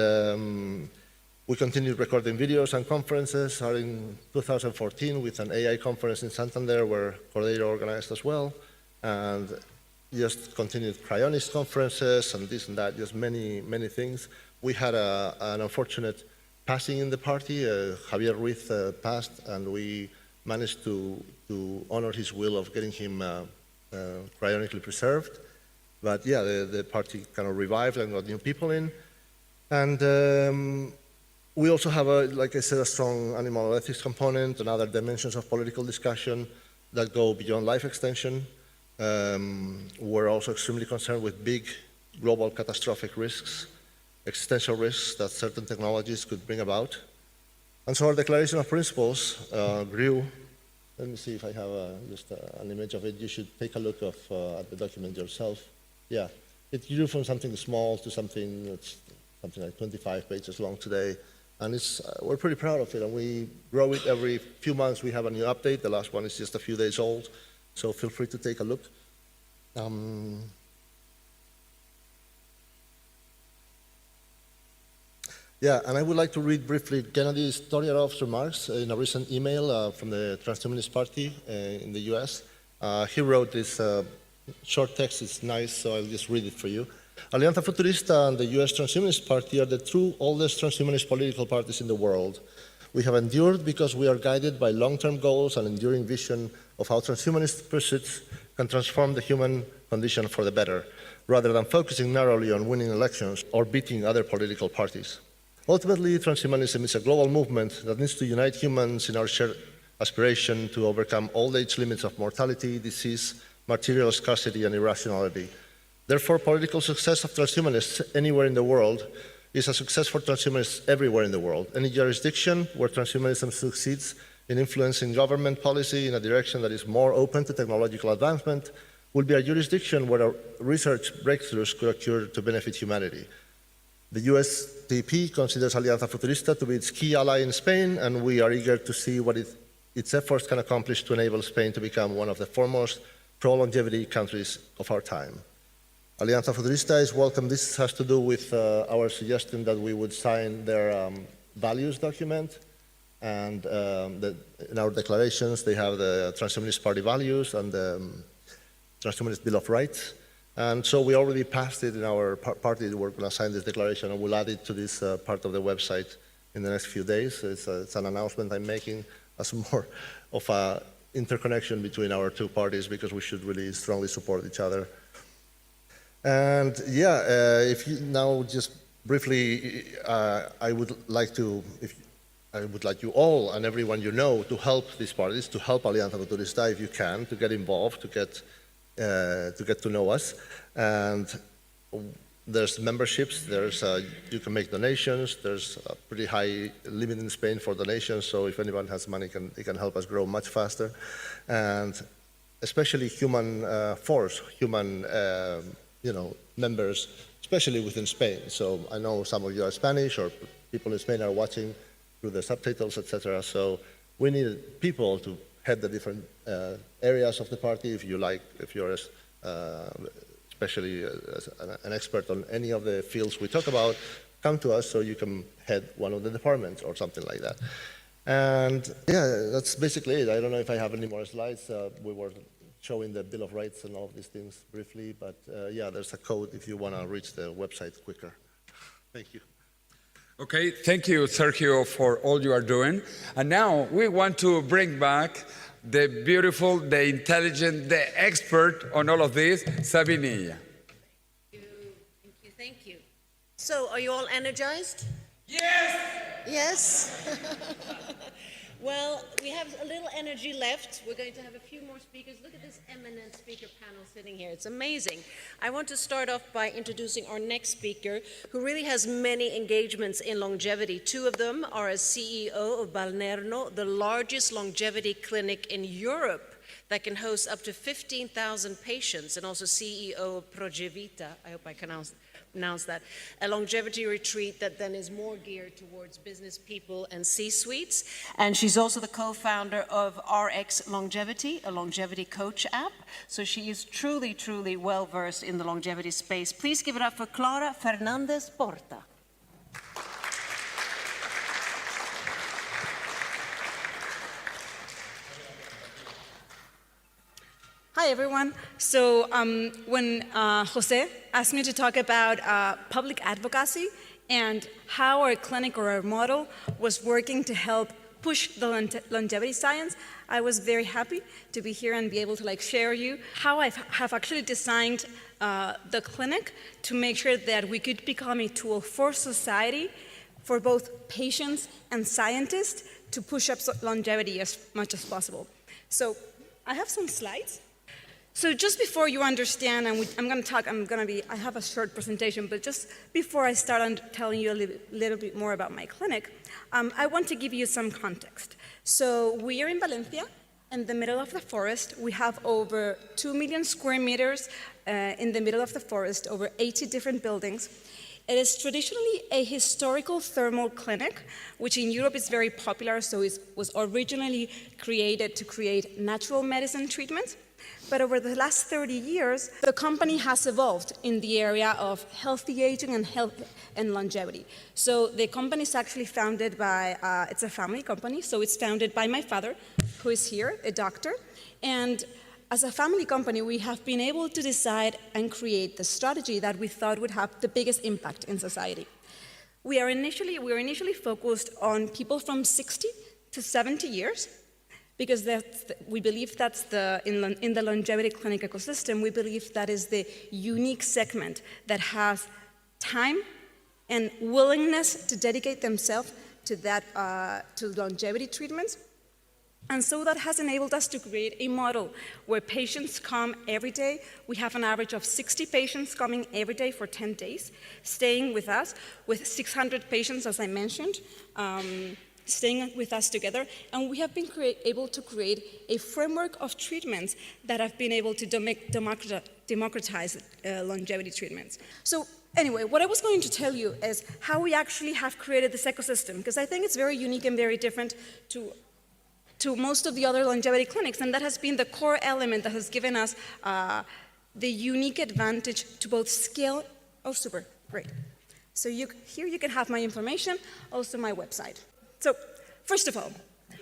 we continued recording videos and conferences, starting in 2014 with an AI conference in Santander where Cordero organized as well, and just continued cryonics conferences and this and that, just many things. We had an unfortunate passing in the party. Javier Ruiz passed, and we managed to honor his will of getting him cryonically preserved. But yeah, the party kind of revived and got new people in. And we also have, like I said, a strong animal ethics component and other dimensions of political discussion that go beyond life extension. We're also extremely concerned with big global catastrophic risks, existential risks that certain technologies could bring about. And so our declaration of principles grew. Let me see if I have just an image of it. You should take a look at the document yourself. Yeah, it grew from something small to something that's something like 25 pages long today. And we're pretty proud of it, and we grow it every few months. We have a new update. The last one is just a few days old, so feel free to take a look. Yeah, and I would like to read briefly Gennady Storyarov's remarks in a recent email from the Transhumanist Party in the US. He wrote this short text. It's nice, so I'll just read it for you. Alianza Futurista and the US Transhumanist Party are the two oldest transhumanist political parties in the world. We have endured because we are guided by long-term goals and enduring vision of how transhumanist pursuits can transform the human condition for the better, rather than focusing narrowly on winning elections or beating other political parties. Ultimately, transhumanism is a global movement that needs to unite humans in our shared aspiration to overcome old age limits of mortality, disease, material scarcity, and irrationality. Therefore, political success of transhumanists anywhere in the world is a success for transhumanists everywhere in the world. Any jurisdiction where transhumanism succeeds in influencing government policy in a direction that is more open to technological advancement will be a jurisdiction where research breakthroughs could occur to benefit humanity. The USTP considers Alianza Futurista to be its key ally in Spain, and we are eager to see what its efforts can accomplish to enable Spain to become one of the foremost pro-longevity countries of our time. Alianza Futurista is welcome. This has to do with our suggestion that we would sign their values document. And in our declarations, they have the Transhumanist Party values and the Transhumanist Bill of Rights. And so we already passed it in our party. We're going to sign this declaration, and we'll add it to this part of the website in the next few days. It's an announcement I'm making as more of an interconnection between our two parties, because we should really strongly support each other. And yeah, if you now just briefly, I would like you all and everyone you know to help these parties, to help Alianza Futurista if you can, to get involved, to get to know us. And there's memberships, you can make donations, there's a pretty high limit in Spain for donations, so if anyone has money, it can help us grow much faster. And especially human force, human members, especially within Spain. So I know some of you are Spanish, or people in Spain are watching through the subtitles, etc. So we need people to head the different areas of the party. If you're especially an expert on any of the fields we talk about, come to us so you can head one of the departments or something like that. And yeah, that's basically it. I don't know if I have any more slides. We were showing the Bill of Rights and all of these things briefly, but yeah, there's a code if you want to reach the website quicker. Thank you. Okay, thank you, Sergio, for all you are doing. And now we want to bring back the beautiful, the intelligent, the expert on all of this, Sabinilla. Thank you. So, are you all energized? Yes! Yes? Well, we have a little energy left. We're going to have a few more speakers. Look at this eminent speaker panel sitting here. It's amazing. I want to start off by introducing our next speaker, who really has many engagements in longevity. Two of them are as CEO of Balnerno, the largest longevity clinic in Europe that can host up to 15,000 patients, and also CEO of Progevita. I hope I can announce that, a longevity retreat that then is more geared towards business people and C-suites. And she's also the co-founder of RX Longevity, a longevity coach app. So she is truly, truly well-versed in the longevity space. Please give it up for Clara Fernández Porta. Hi, everyone. So when Jose asked me to talk about public advocacy and how our clinic or our model was working to help push the longevity science, I was very happy to be here and be able to share you how I have actually designed the clinic to make sure that we could become a tool for society, for both patients and scientists, to push up longevity as much as possible. So I have some slides. So just before you understand, and I have a short presentation, but just before I start on telling you a little bit more about my clinic, I want to give you some context. So we are in Valencia, in the middle of the forest. We have over 2 million square meters in the middle of the forest, over 80 different buildings. It is traditionally a historical thermal clinic, which in Europe is very popular, so it was originally created to create natural medicine treatments. But over the last 30 years, the company has evolved in the area of healthy aging and health and longevity. So the company is actually founded by, it's a family company, so it's founded by my father, who is here, a doctor. And as a family company, we have been able to decide and create the strategy that we thought would have the biggest impact in society. We were initially focused on people from 60 to 70 years, because we believe that's in the longevity clinic ecosystem, we believe that is the unique segment that has time and willingness to dedicate themselves to longevity treatments. And so that has enabled us to create a model where patients come every day. We have an average of 60 patients coming every day for 10 days, staying with us, with 600 patients, as I mentioned, staying with us together. And we have been able to create a framework of treatments that have been able to democratize longevity treatments. So anyway, what I was going to tell you is how we actually have created this ecosystem, because I think it's very unique and very different to most of the other longevity clinics, and that has been the core element that has given us the unique advantage to both scale. Oh, super, great. So here you can have my information, also my website. So first of all,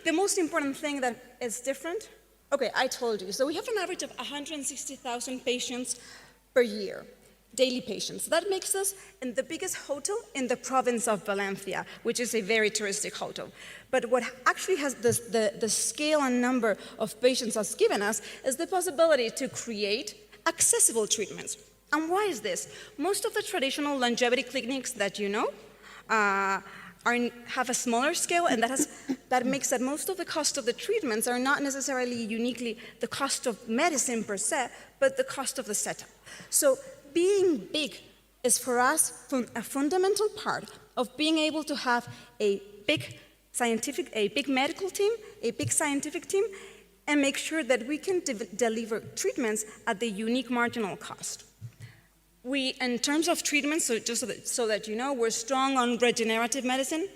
the most important thing that is different, okay, I told you. So we have an average of 160,000 patients per year. Daily patients. That makes us in the biggest hotel in the province of Valencia, which is a very touristic hotel. But what actually has the scale and number of patients has given us is the possibility to create accessible treatments. And why is this? Most of the traditional longevity clinics that you know have a smaller scale, and that makes that most of the cost of the treatments are not necessarily uniquely the cost of medicine per se, but the cost of the setup. So being big is for us a fundamental part of being able to have a big medical team, a big scientific team, and make sure that we can deliver treatments at the unique marginal cost. In terms of treatments, so just so that you know, we're strong on regenerative medicine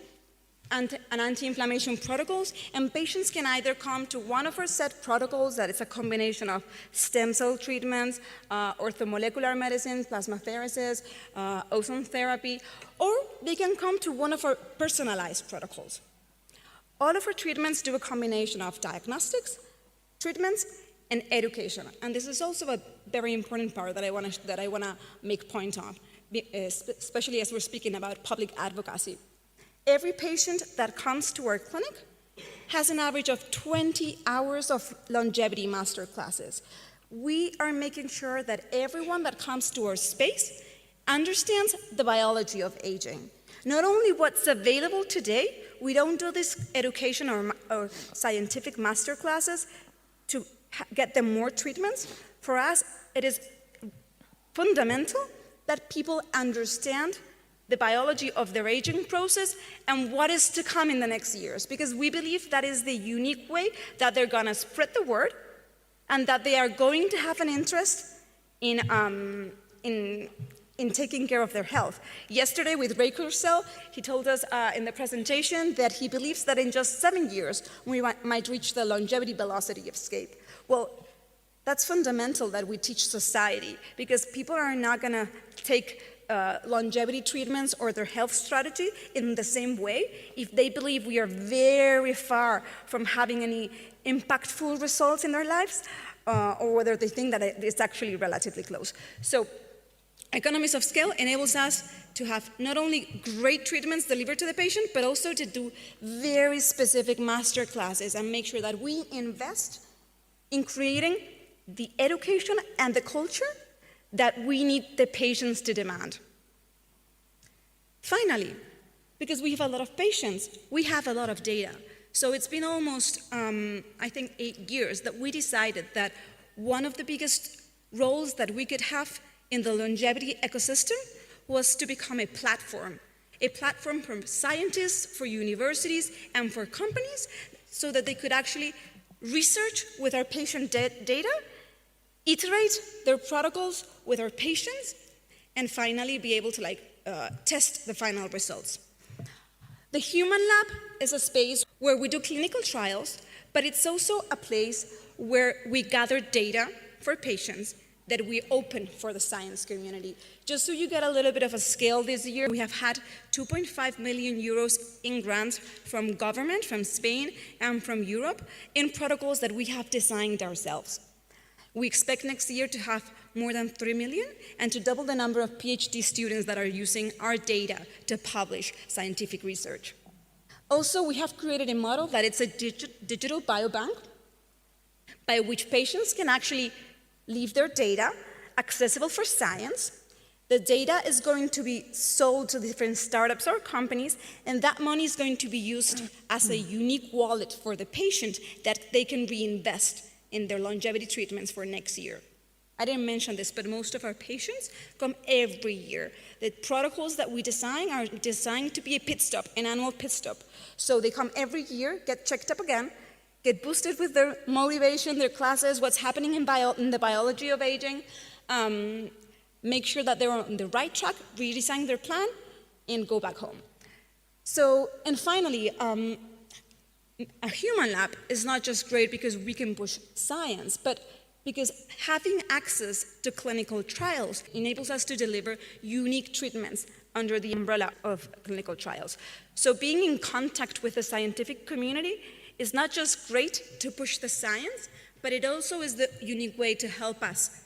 and anti-inflammation protocols, and patients can either come to one of our set protocols that is a combination of stem cell treatments, orthomolecular medicine, plasmapheresis, ozone therapy, or they can come to one of our personalized protocols. All of our treatments do a combination of diagnostics, treatments, and education. And this is also a very important part that I want to make point on, especially as we're speaking about public advocacy. Every patient that comes to our clinic has an average of 20 hours of longevity master classes. We are making sure that everyone that comes to our space understands the biology of aging. Not only what's available today, we don't do this education or scientific master classes to get them more treatments. For us, it is fundamental that people understand the biology of their aging process and what is to come in the next years, because we believe that is the unique way that they're gonna spread the word and that they are going to have an interest in taking care of their health. Yesterday with Ray Kurzweil, he told us in the presentation that he believes that in just 7 years, we might reach the longevity velocity of escape. Well, that's fundamental that we teach society, because people are not gonna take longevity treatments or their health strategy in the same way if they believe we are very far from having any impactful results in their lives, or whether they think that it's actually relatively close. So economies of scale enables us to have not only great treatments delivered to the patient, but also to do very specific master classes and make sure that we invest in creating the education and the culture that we need the patients to demand. Finally, because we have a lot of patients, we have a lot of data. So it's been almost, I think, 8 years that we decided that one of the biggest roles that we could have in the longevity ecosystem was to become a platform for scientists, for universities, and for companies, so that they could actually research with our patient data, iterate their protocols with our patients, and finally be able to test the final results. The Human Lab is a space where we do clinical trials, but it's also a place where we gather data for patients that we open for the science community. Just so you get a little bit of a scale this year, we have had 2.5 million euros in grants from government, from Spain, and from Europe in protocols that we have designed ourselves. We expect next year to have more than 3 million and to double the number of PhD students that are using our data to publish scientific research. Also, we have created a model that it's a digital biobank by which patients can actually leave their data accessible for science, The data is going to be sold to different startups or companies, and that money is going to be used as a unique wallet for the patient that they can reinvest in their longevity treatments for next year. I didn't mention this, but most of our patients come every year. The protocols that we design are designed to be a pit stop, an annual pit stop. So they come every year, get checked up again, get boosted with their motivation, their classes, what's happening in the biology of aging, make sure that they're on the right track, redesign their plan, and go back home. So, and finally, a human lab is not just great because we can push science, but because having access to clinical trials enables us to deliver unique treatments under the umbrella of clinical trials. So being in contact with the scientific community is not just great to push the science, but it also is the unique way to help us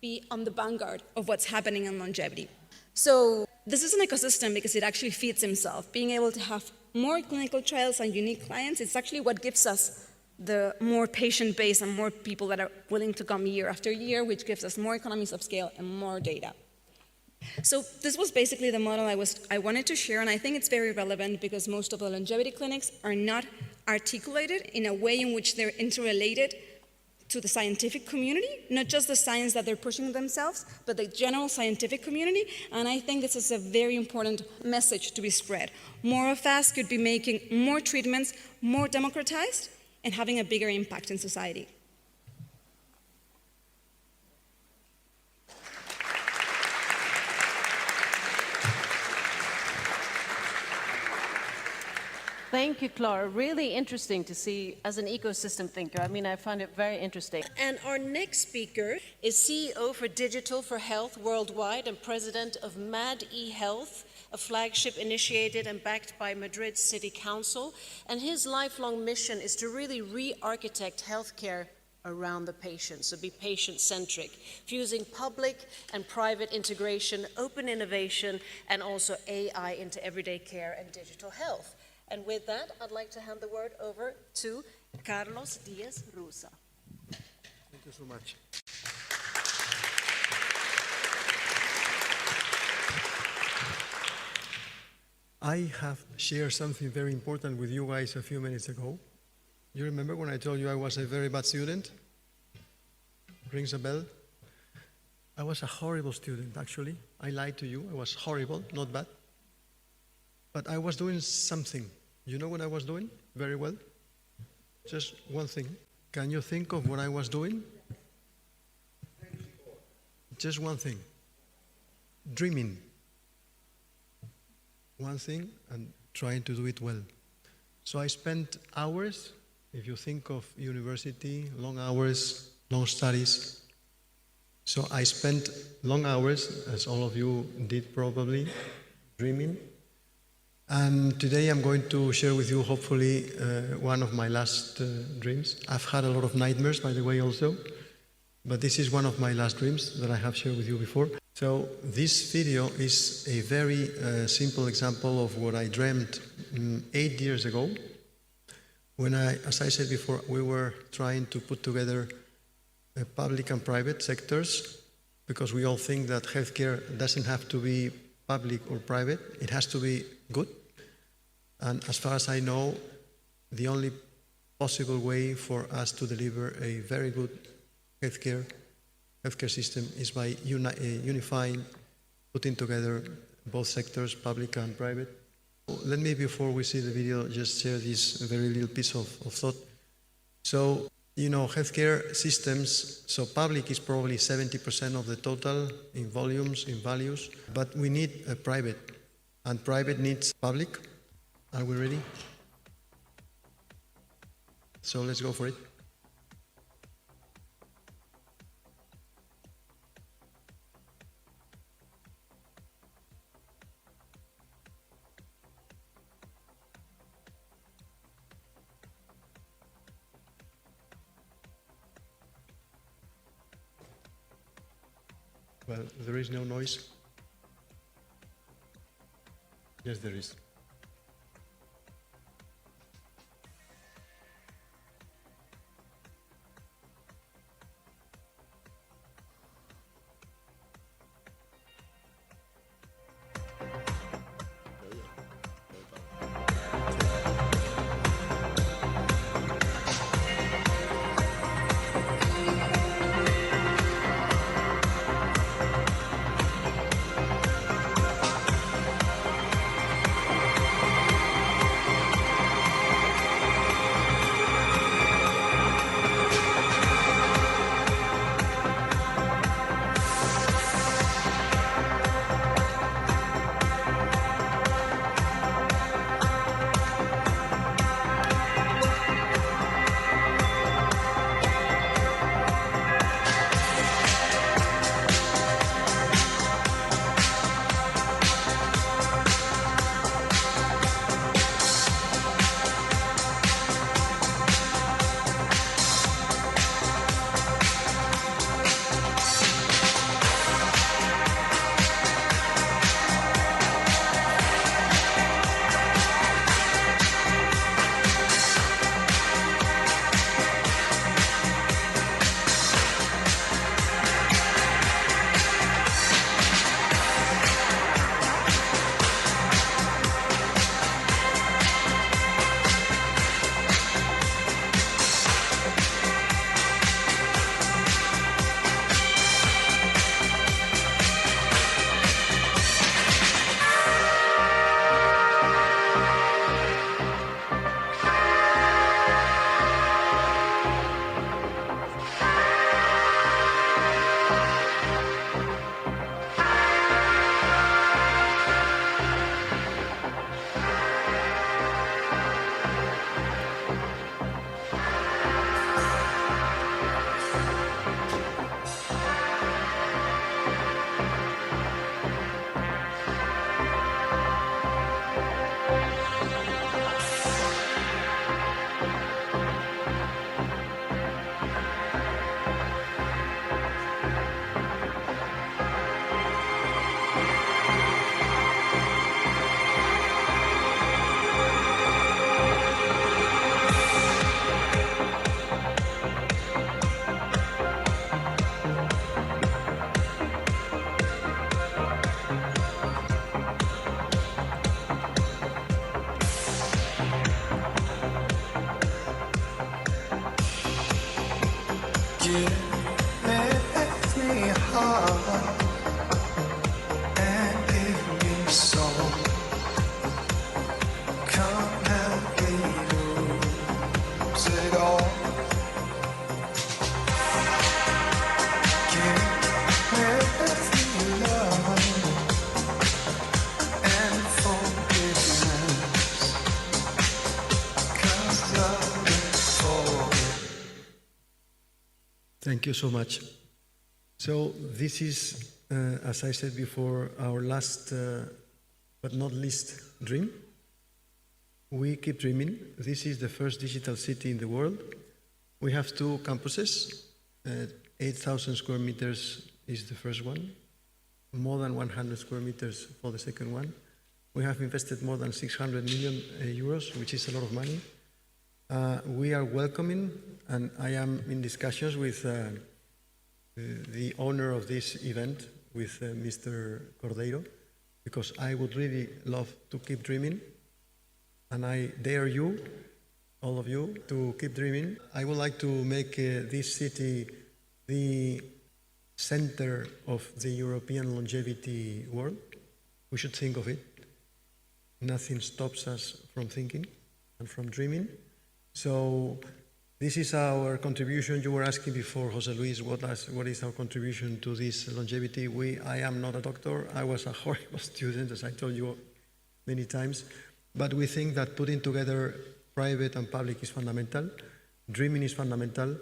be on the vanguard of what's happening in longevity. So this is an ecosystem because it actually feeds himself. Being able to have more clinical trials and unique clients, it's actually what gives us the more patient base and more people that are willing to come year after year, which gives us more economies of scale and more data. So this was basically the model I wanted to share, and I think it's very relevant because most of the longevity clinics are not articulated in a way in which they're interrelated to the scientific community, not just the science that they're pushing themselves, but the general scientific community. And I think this is a very important message to be spread. More of us could be making more treatments more democratized and having a bigger impact in society. Thank you, Clara. Really interesting to see as an ecosystem thinker. I mean, I find it very interesting. And our next speaker is CEO for Digital for Health Worldwide and President of Mad eHealth, a flagship initiated and backed by Madrid City Council. And his lifelong mission is to really re-architect healthcare around the patient, so be patient-centric, fusing public and private integration, open innovation, and also AI into everyday care and digital health. And with that, I'd like to hand the word over to Carlos Díez-Ruza. Thank you so much. I have shared something very important with you guys a few minutes ago. You remember when I told you I was a very bad student? Rings a bell? I was a horrible student, actually. I lied to you. I was horrible, not bad. But I was doing something. You know what I was doing? Very well. Just one thing. Can you think of what I was doing? Just one thing. Dreaming. One thing and trying to do it well. So I spent hours, if you think of university, long hours, long studies. So I spent long hours, as all of you did probably, dreaming. And today I'm going to share with you, hopefully, one of my last dreams. I've had a lot of nightmares, by the way, also. But this is one of my last dreams that I have shared with you before. So this video is a very simple example of what I dreamt 8 years ago. When as I said before, we were trying to put together public and private sectors, because we all think that healthcare doesn't have to be public or private, it has to be good. And as far as I know, the only possible way for us to deliver a very good healthcare system is by unifying, putting together both sectors, public and private. Let me, before we see the video, just share this very little piece of thought. So, you know, healthcare systems, so public is probably 70% of the total in volumes, in values, but we need a private, and private needs public. Are we ready? So let's go for it. Well, there is no noise. Yes, there is. Thank you so much. So this is, as I said before, our last but not least dream. We keep dreaming. This is the first digital city in the world. We have 2 campuses. 8,000 square meters is the first one. More than 100 square meters for the second one. We have invested more than 600 million euros, which is a lot of money. We are welcoming, and I am in discussions with the owner of this event, with Mr. Cordeiro, because I would really love to keep dreaming, and I dare you, all of you, to keep dreaming. I would like to make this city the center of the European longevity world. We should think of it. Nothing stops us from thinking and from dreaming. So this is our contribution. You were asking before, Jose Luis, what is our contribution to this longevity? I am not a doctor. I was a horrible student, as I told you many times. But we think that putting together private and public is fundamental. Dreaming is fundamental.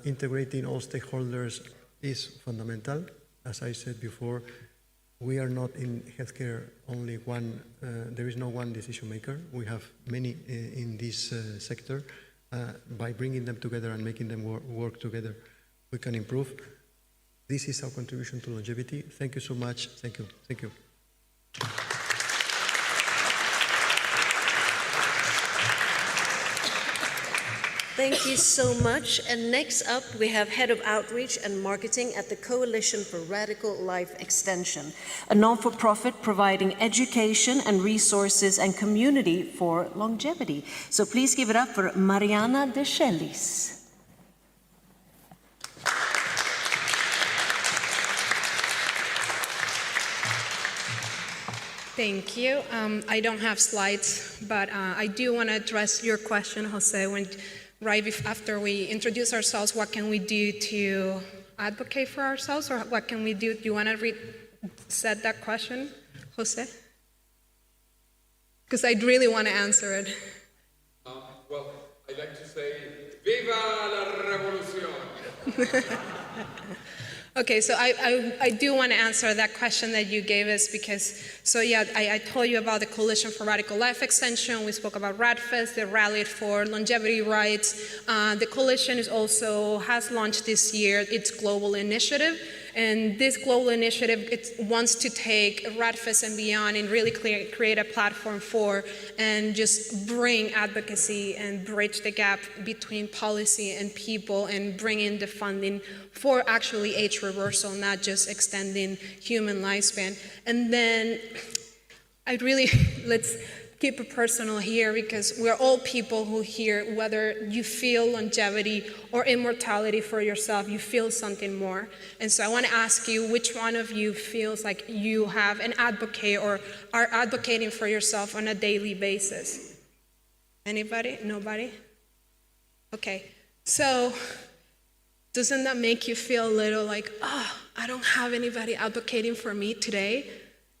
Integrating all stakeholders is fundamental. As I said before, we are not in healthcare only one, there is no one decision maker. We have many in this sector. By bringing them together and making them work together, we can improve. This is our contribution to longevity. Thank you so much. Thank you. Thank you. Thank you so much. And next up, we have Head of Outreach and Marketing at the Coalition for Radical Life Extension, a non-for-profit providing education and resources and community for longevity. So please give it up for Mariana De Chellis. Thank you. I don't have slides, but I do want to address your question, Jose, after we introduce ourselves, what can we do to advocate for ourselves, or what can we do? Do you want to set that question, Jose? Because I'd really want to answer it. Well, I'd like to say, Viva la Revolución! Okay, so I do want to answer that question that you gave us because, I told you about the Coalition for Radical Life Extension. We spoke about RADFest, the Rally for Longevity Rights. The coalition has launched this year its global initiative. And this global initiative, it wants to take RADFest and beyond and really create a platform for and just bring advocacy and bridge the gap between policy and people and bring in the funding for actually age reversal, not just extending human lifespan. And then let's keep it personal here because we're all people who here, whether you feel longevity or immortality for yourself, you feel something more. And so I want to ask you, which one of you feels like you have an advocate or are advocating for yourself on a daily basis? Anybody? Nobody? Okay. So doesn't that make you feel a little like, I don't have anybody advocating for me today?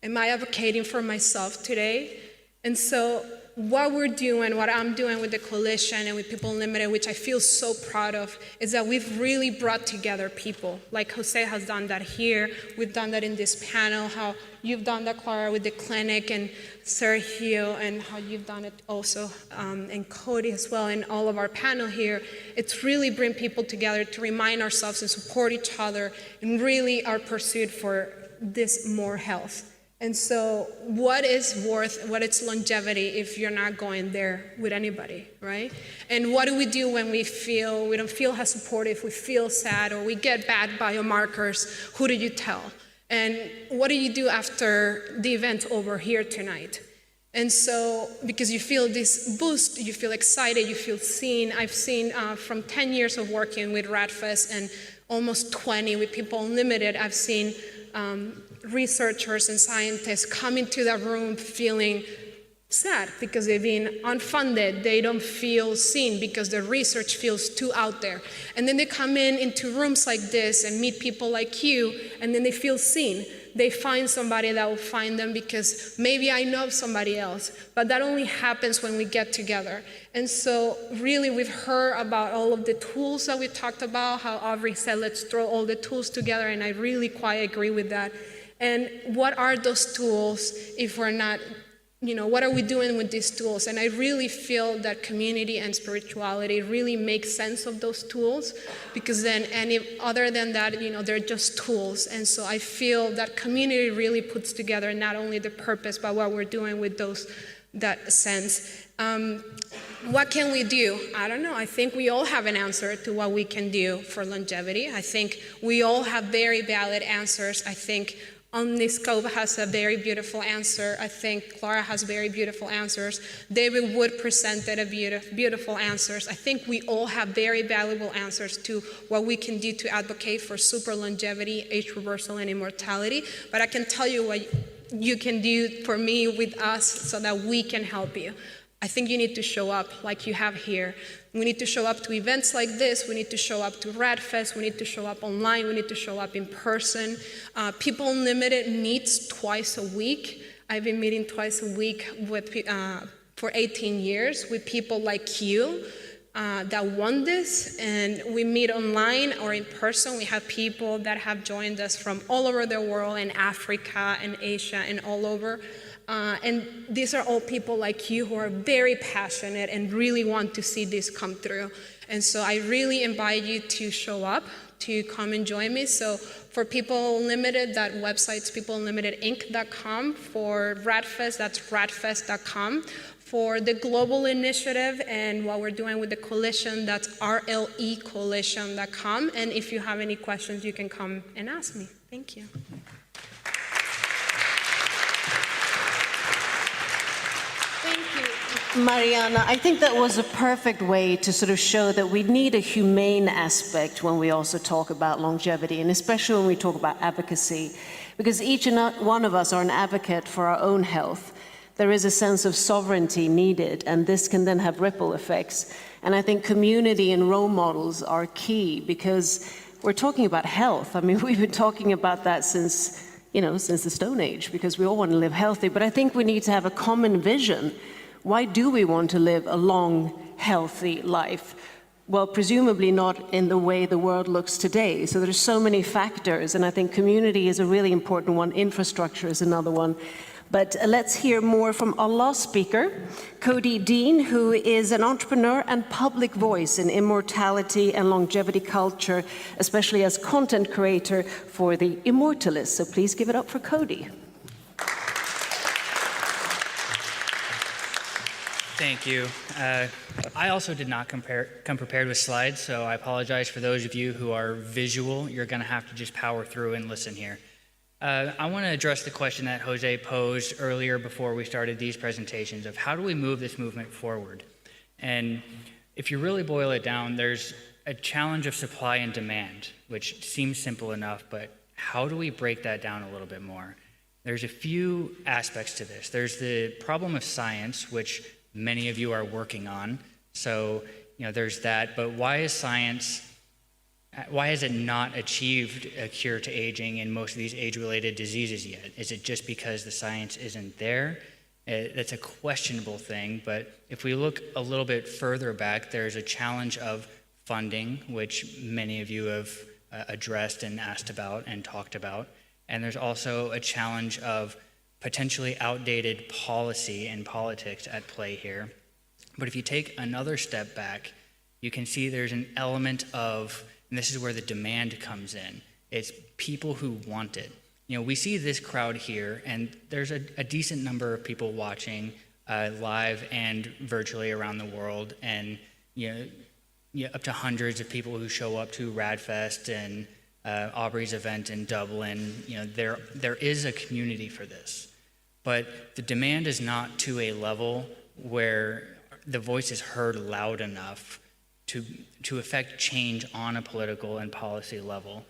Am I advocating for myself today? And so what I'm doing with the coalition and with People Unlimited, which I feel so proud of, is that we've really brought together people. Like Jose has done that here. We've done that in this panel, how you've done that, Clara, with the clinic, and Sergio, and how you've done it also, and Cody as well, and all of our panel here. It's really bring people together to remind ourselves and support each other, and really our pursuit for this more health. And so what is its longevity if you're not going there with anybody, right? And what do we do when we don't feel as supportive, we feel sad, or we get bad biomarkers? Who do you tell? And what do you do after the event over here tonight? And so, because you feel this boost, you feel excited, you feel seen. I've seen from 10 years of working with RADFest and almost 20 with People Unlimited, I've seen researchers and scientists come into that room feeling sad because they've been unfunded. They don't feel seen because the research feels too out there. And then they come into rooms like this and meet people like you, and then they feel seen they find somebody that will find them because maybe I know somebody else, but that only happens when we get together. And so really we've heard about all of the tools that we talked about, how Aubrey said, let's throw all the tools together, and I really quite agree with that. And what are those tools if we're not, what are we doing with these tools? And I really feel that community and spirituality really make sense of those tools, because then, other than that, they're just tools. And so I feel that community really puts together not only the purpose, but what we're doing with that sense. What can we do? I don't know. I think we all have an answer to what we can do for longevity. I think we all have very valid answers. I think Omniscope has a very beautiful answer. I think Clara has very beautiful answers. David Wood presented a beautiful answers. I think we all have very valuable answers to what we can do to advocate for super longevity, age reversal, and immortality. But I can tell you what you can do for me with us so that we can help you. I think you need to show up like you have here. We need to show up to events like this. We need to show up to RADFest. We need to show up online. We need to show up in person. People Unlimited meets twice a week. I've been meeting twice a week with, for 18 years with people like you that want this. And we meet online or in person. We have people that have joined us from all over the world, in Africa and Asia and all over. And these are all people like you who are very passionate and really want to see this come through. And so I really invite you to show up, to come and join me. So for People Unlimited, that website's peopleunlimitedinc.com. For RADFest, that's radfest.com. For the global initiative and what we're doing with the coalition, that's rlecoalition.com. And if you have any questions, you can come and ask me. Thank you. Mariana, I think that was a perfect way to sort of show that we need a humane aspect when we also talk about longevity, and especially when we talk about advocacy, because each and one of us are an advocate for our own health. There is a sense of sovereignty needed, and this can then have ripple effects. And I think community and role models are key, because we're talking about health. I mean, we've been talking about that since the Stone Age, because we all want to live healthy, but I think we need to have a common vision. Why do we want to live a long, healthy life? Well, presumably not in the way the world looks today. So there's so many factors, and I think community is a really important one. Infrastructure is another one. But let's hear more from our last speaker, Cody Dean, who is an entrepreneur and public voice in immortality and longevity culture, especially as content creator for the Immortalists. So please give it up for Cody. Thank you. I also did not come prepared with slides, so I apologize for those of you who are visual. You're going to have to just power through and listen here. I want to address the question that Jose posed earlier before we started these presentations of how do we move this movement forward? And if you really boil it down, there's a challenge of supply and demand, which seems simple enough, but how do we break that down a little bit more? There's a few aspects to this. There's the problem of science, which many of you are working on. So, there's that. But why has it not achieved a cure to aging in most of these age-related diseases yet? Is it just because the science isn't there? That's a questionable thing. But if we look a little bit further back, there's a challenge of funding, which many of you have addressed and asked about and talked about. And there's also a challenge of potentially outdated policy and politics at play here. But if you take another step back, you can see there's an element of, and this is where the demand comes in, it's people who want it. We see this crowd here, and there's a decent number of people watching live and virtually around the world, and up to hundreds of people who show up to RADFest and Aubrey's event in Dublin. There is a community for this. But the demand is not to a level where the voice is heard loud enough to affect change on a political and policy level.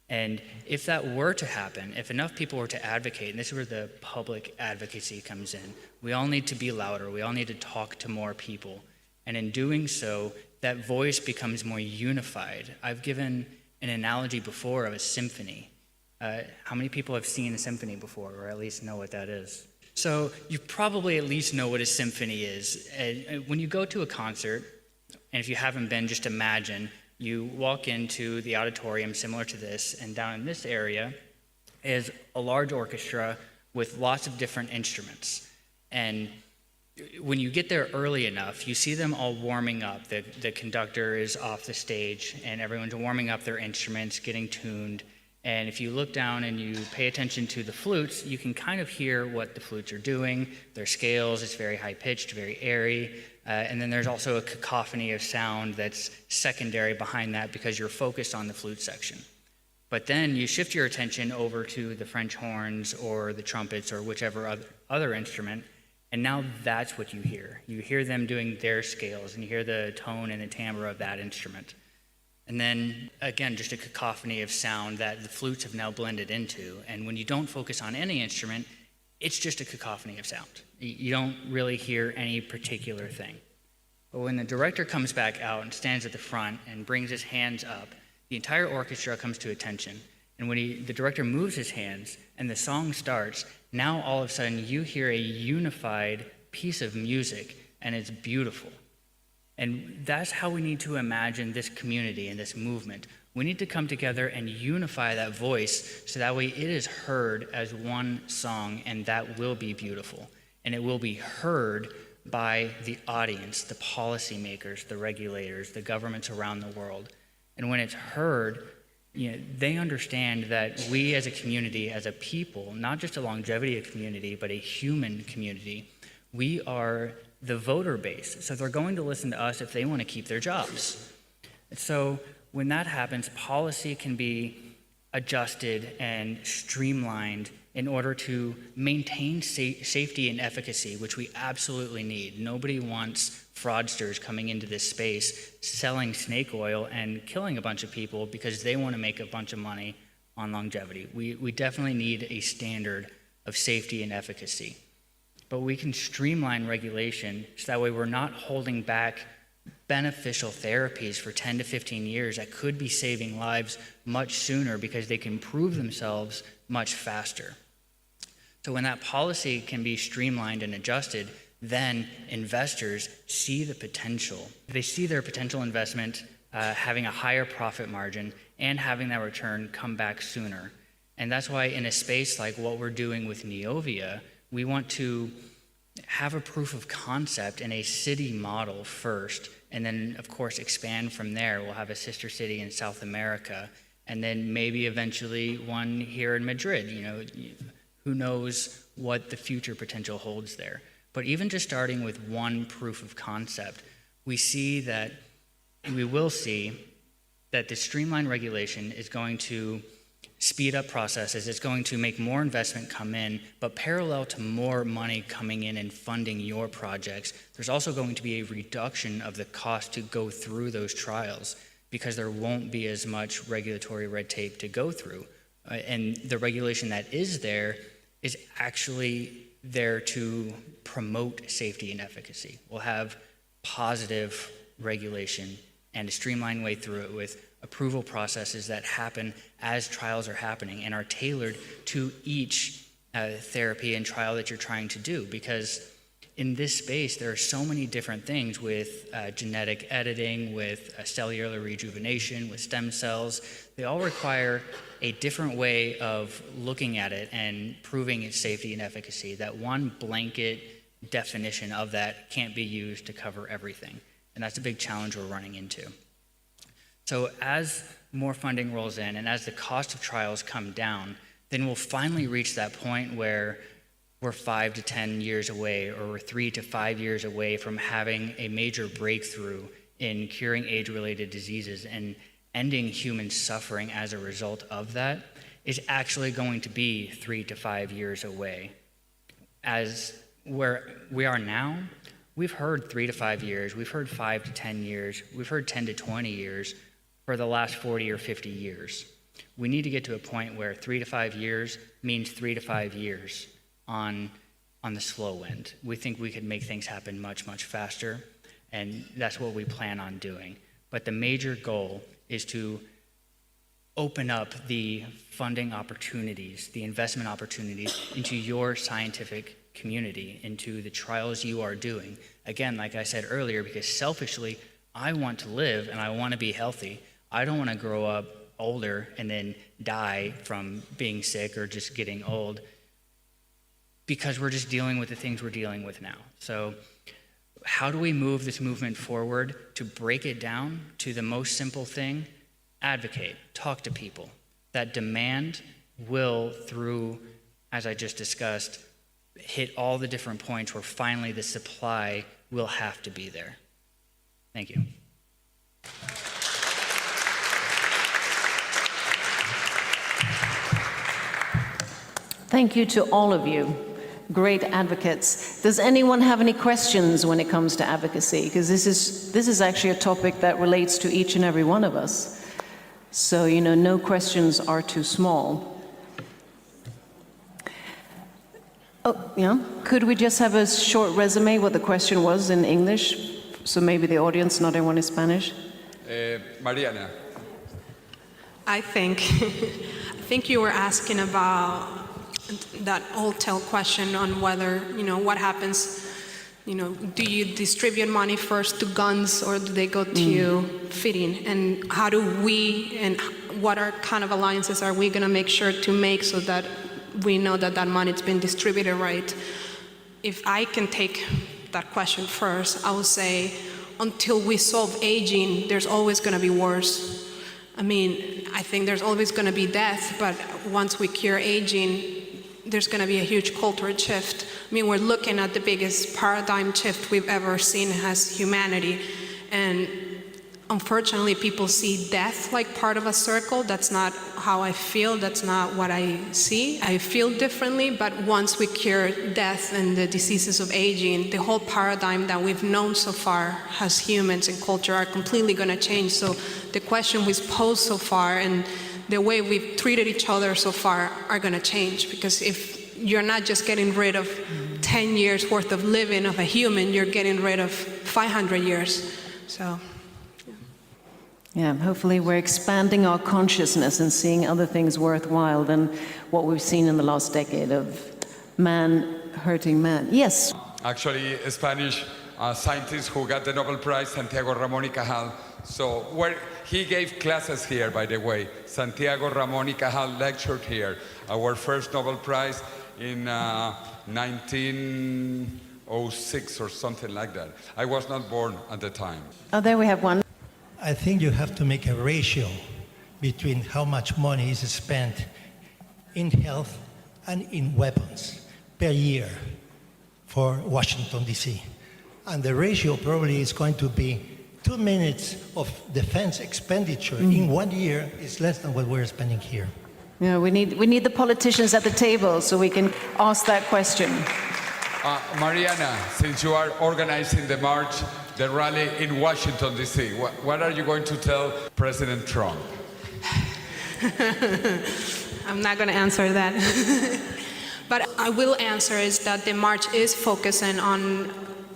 And if that were to happen, if enough people were to advocate, and this is where the public advocacy comes in, we all need to be louder, we all need to talk to more people. And in doing so, that voice becomes more unified. I've given an analogy before of a symphony. How many people have seen a symphony before, or at least know what that is? So you probably at least know what a symphony is. When you go to a concert, and if you haven't been, just imagine, you walk into the auditorium similar to this, and down in this area is a large orchestra with lots of different instruments. And when you get there early enough, you see them all warming up. The conductor is off the stage, and everyone's warming up their instruments, getting tuned. And if you look down and you pay attention to the flutes, you can kind of hear what the flutes are doing. Their scales, it's very high-pitched, very airy. And then there's also a cacophony of sound that's secondary behind that because you're focused on the flute section. But then you shift your attention over to the French horns or the trumpets or whichever other instrument, and now that's what you hear. You hear them doing their scales, and you hear the tone and the timbre of that instrument. And then, again, just a cacophony of sound that the flutes have now blended into. And when you don't focus on any instrument, it's just a cacophony of sound. You don't really hear any particular thing. But when the director comes back out and stands at the front and brings his hands up, the entire orchestra comes to attention. And when the director moves his hands and the song starts, now all of a sudden you hear a unified piece of music, and it's beautiful. And that's how we need to imagine this community and this movement. We need to come together and unify that voice so that way it is heard as one song, and that will be beautiful. And it will be heard by the audience, the policymakers, the regulators, the governments around the world. And when it's heard, they understand that we as a community, as a people, not just a longevity community, but a human community, we are the voter base. So they're going to listen to us if they want to keep their jobs. So when that happens, policy can be adjusted and streamlined in order to maintain safety and efficacy, which we absolutely need. Nobody wants fraudsters coming into this space, selling snake oil and killing a bunch of people because they want to make a bunch of money on longevity. We definitely need a standard of safety and efficacy. But we can streamline regulation so that way we're not holding back beneficial therapies for 10 to 15 years that could be saving lives much sooner because they can prove themselves much faster. So when that policy can be streamlined and adjusted, then investors see the potential. They see their potential investment having a higher profit margin and having that return come back sooner. And that's why in a space like what we're doing with Neovia, we want to have a proof of concept in a city model first, and then, of course, expand from there. We'll have a sister city in South America, and then maybe eventually one here in Madrid. Who knows what the future potential holds there. But even just starting with one proof of concept, we will see that the streamlined regulation is going to speed up processes. It's going to make more investment come in, but parallel to more money coming in and funding your projects, there's also going to be a reduction of the cost to go through those trials because there won't be as much regulatory red tape to go through. And the regulation that is there is actually there to promote safety and efficacy. We'll have positive regulation and a streamlined way through it with approval processes that happen as trials are happening and are tailored to each therapy and trial that you're trying to do. Because in this space, there are so many different things with genetic editing, with cellular rejuvenation, with stem cells. They all require a different way of looking at it and proving its safety and efficacy. That one blanket definition of that can't be used to cover everything. And that's a big challenge we're running into. So as more funding rolls in and as the cost of trials come down, then we'll finally reach that point where we're 5 to 10 years away, or we're 3 to 5 years away from having a major breakthrough in curing age-related diseases and ending human suffering as a result of that is actually going to be 3 to 5 years away. As where we are now, we've heard 3 to 5 years, we've heard 5 to 10 years, we've heard 10 to 20 years for the last 40 or 50 years. We need to get to a point where 3 to 5 years means 3 to 5 years on the slow end. We think we could make things happen much, much faster, and that's what we plan on doing. But the major goal is to open up the funding opportunities, the investment opportunities into your scientific community, into the trials you are doing. Again, like I said earlier, because selfishly, I want to live and I want to be healthy. I don't want to grow up older and then die from being sick or just getting old, because we're just dealing with the things we're dealing with now. So how do we move this movement forward to break it down to the most simple thing? Advocate, talk to people. That demand will, through, as I just discussed, hit all the different points where finally the supply will have to be there. Thank you. Thank you to all of you, great advocates. Does anyone have any questions when it comes to advocacy? Because this is actually a topic that relates to each and every one of us. So, no questions are too small. Oh, yeah? Could we just have a short resume what the question was in English? So maybe the audience, not everyone is Spanish. Mariana. I think you were asking about that old tale question on whether, what happens, do you distribute money first to guns or do they go to feeding? And how do we, and what kind of alliances are we going to make sure to make so that we know that that money's been distributed right? If I can take that question first, I would say until we solve aging, there's always going to be wars. I think there's always going to be death, but once we cure aging, there's going to be a huge cultural shift. We're looking at the biggest paradigm shift we've ever seen as humanity. And unfortunately, people see death like part of a circle. That's not how I feel. That's not what I see. I feel differently, but once we cure death and the diseases of aging, the whole paradigm that we've known so far as humans and culture are completely going to change. So the question we've posed so far and the way we've treated each other so far are going to change, because if you're not just getting rid of 10 years worth of living of a human, you're getting rid of 500 years. So, yeah, hopefully we're expanding our consciousness and seeing other things worthwhile than what we've seen in the last decade of man hurting man. Yes? Actually, a Spanish scientist who got the Nobel Prize, Santiago Ramón y Cajal. So he gave classes here, by the way. Santiago Ramón y Cajal lectured here. Our first Nobel Prize in 1906 or something like that. I was not born at the time. Oh, there we have one. I think you have to make a ratio between how much money is spent in health and in weapons per year for Washington, D.C. And the ratio probably is going to be 2 minutes of defense expenditure in 1 year is less than what we're spending here. Yeah, we need the politicians at the table so we can ask that question. Mariana, since you are organizing the march, the rally in Washington, D.C., what are you going to tell President Trump? I'm not going to answer that. But I will answer is that the march is focusing on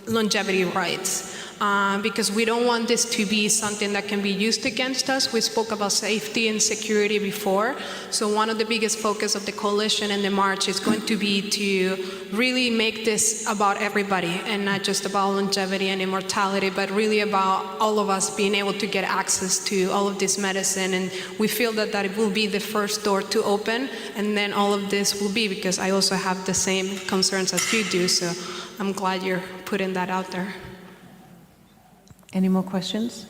longevity rights. Because we don't want this to be something that can be used against us. We spoke about safety and security before. So one of the biggest focus of the coalition and the march is going to be to really make this about everybody and not just about longevity and immortality, but really about all of us being able to get access to all of this medicine. And we feel that it will be the first door to open, and then all of this will be, because I also have the same concerns as you do. So I'm glad you're putting that out there. Any more questions?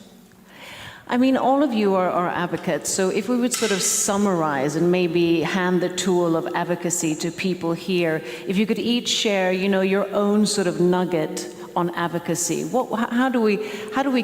All of you are advocates, so if we would sort of summarize and maybe hand the tool of advocacy to people here, if you could each share, your own sort of nugget on advocacy. How do we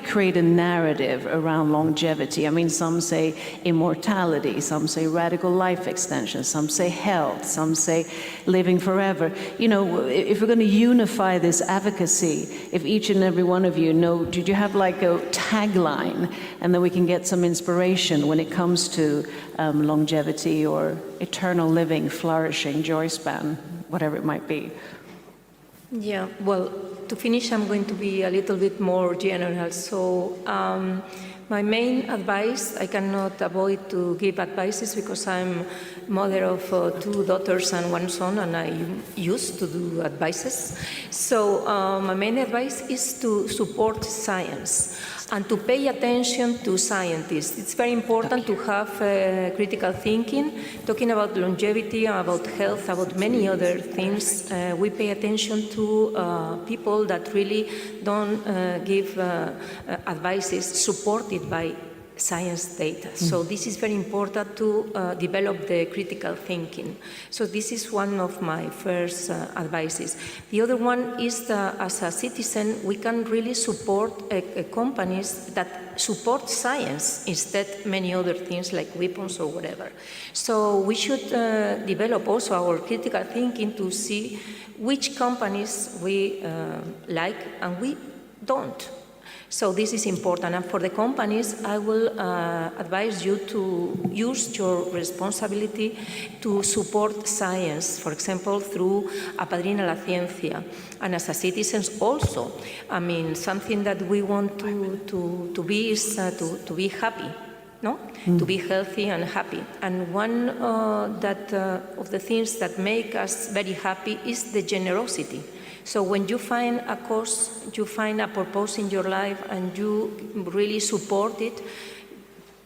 create a narrative around longevity? Some say immortality, some say radical life extension, some say health, some say living forever. If we're going to unify this advocacy, if each and every one of you know, did you have like a tagline, and then we can get some inspiration when it comes to longevity or eternal living, flourishing, joy span, whatever it might be. Yeah, well, to finish, I'm going to be a little bit more general. So my main advice, I cannot avoid to give advices because I'm mother of 2 daughters and 1 son, and I used to do advices. So my main advice is to support science and to pay attention to scientists. It's very important to have critical thinking, talking about longevity, about health, about many other things. We pay attention to people that really don't give advices supported by science data. So this is very important to develop the critical thinking. So this is one of my first advices. The other one is that as a citizen, we can really support companies that support science instead many other things like weapons or whatever. So we should develop also our critical thinking to see which companies we like and we don't. So this is important, and for the companies, I will advise you to use your responsibility to support science, for example, through Apadrina la Ciencia, and as a citizens also. I mean, something that we want to be is to be happy, no? To be healthy and happy. And one of the things that make us very happy is the generosity. So when you find a cause, you find a purpose in your life, and you really support it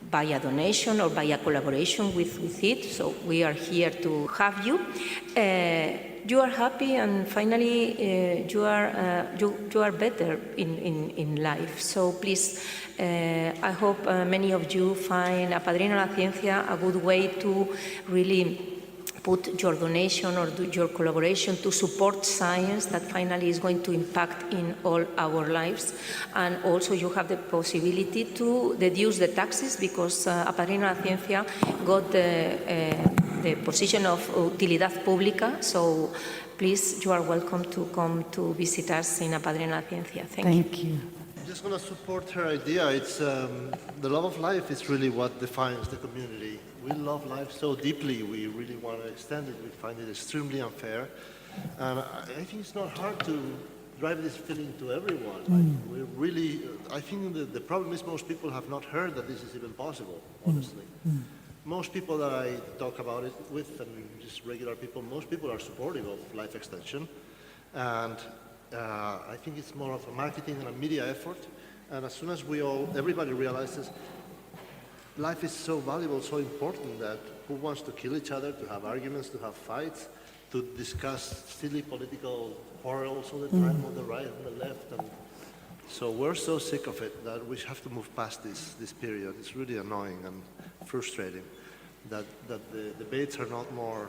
by a donation or by a collaboration with it, so we are here to have you, you are happy, and finally you are better in life. So please, I hope many of you find Apadrina la Ciencia a good way to really put your donation or do your collaboration to support science that finally is going to impact in all our lives. And also you have the possibility to deduce the taxes because Apadrina la Ciencia got the position of utilidad pública. So please, you are welcome to come to visit us in Apadrina la Ciencia. Thank you. I'm just going to support her idea. It's the love of life is really what defines the community. We love life so deeply, we really want to extend it. We find it extremely unfair. And I think it's not hard to drive this feeling to everyone. Like, we really, I think the problem is most people have not heard that this is even possible, honestly. Most people that I talk about it with, and just regular people, most people are supportive of life extension. And I think it's more of a marketing and a media effort. And as soon as everybody realizes life is so valuable, so important, that who wants to kill each other, to have arguments, to have fights, to discuss silly political quarrels all the time on the right and the left. And so we're so sick of it that we have to move past this period. It's really annoying and frustrating that the debates are not more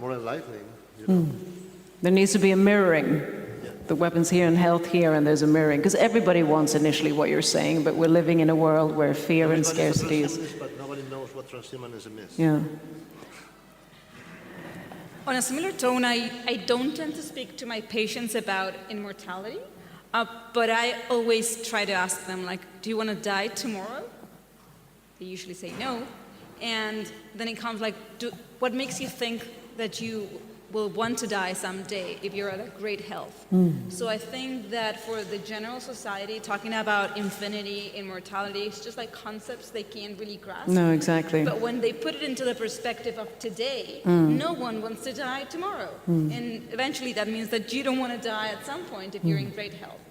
enlightening. You know? There needs to be a mirroring. The weapons here and health here, and there's a mirroring. Because everybody wants initially what you're saying, but we're living in a world where fear and scarcity is... But nobody knows what transhumanism is. Yeah. On a similar tone, I don't tend to speak to my patients about immortality, but I always try to ask them, like, do you want to die tomorrow? They usually say no. And then it comes like, what makes you think that you will want to die someday if you're at a great health? So I think that for the general society, talking about infinity, immortality, it's just like concepts they can't really grasp. No, exactly. But when they put it into the perspective of today, no one wants to die tomorrow. And eventually that means that you don't want to die at some point if you're in great health.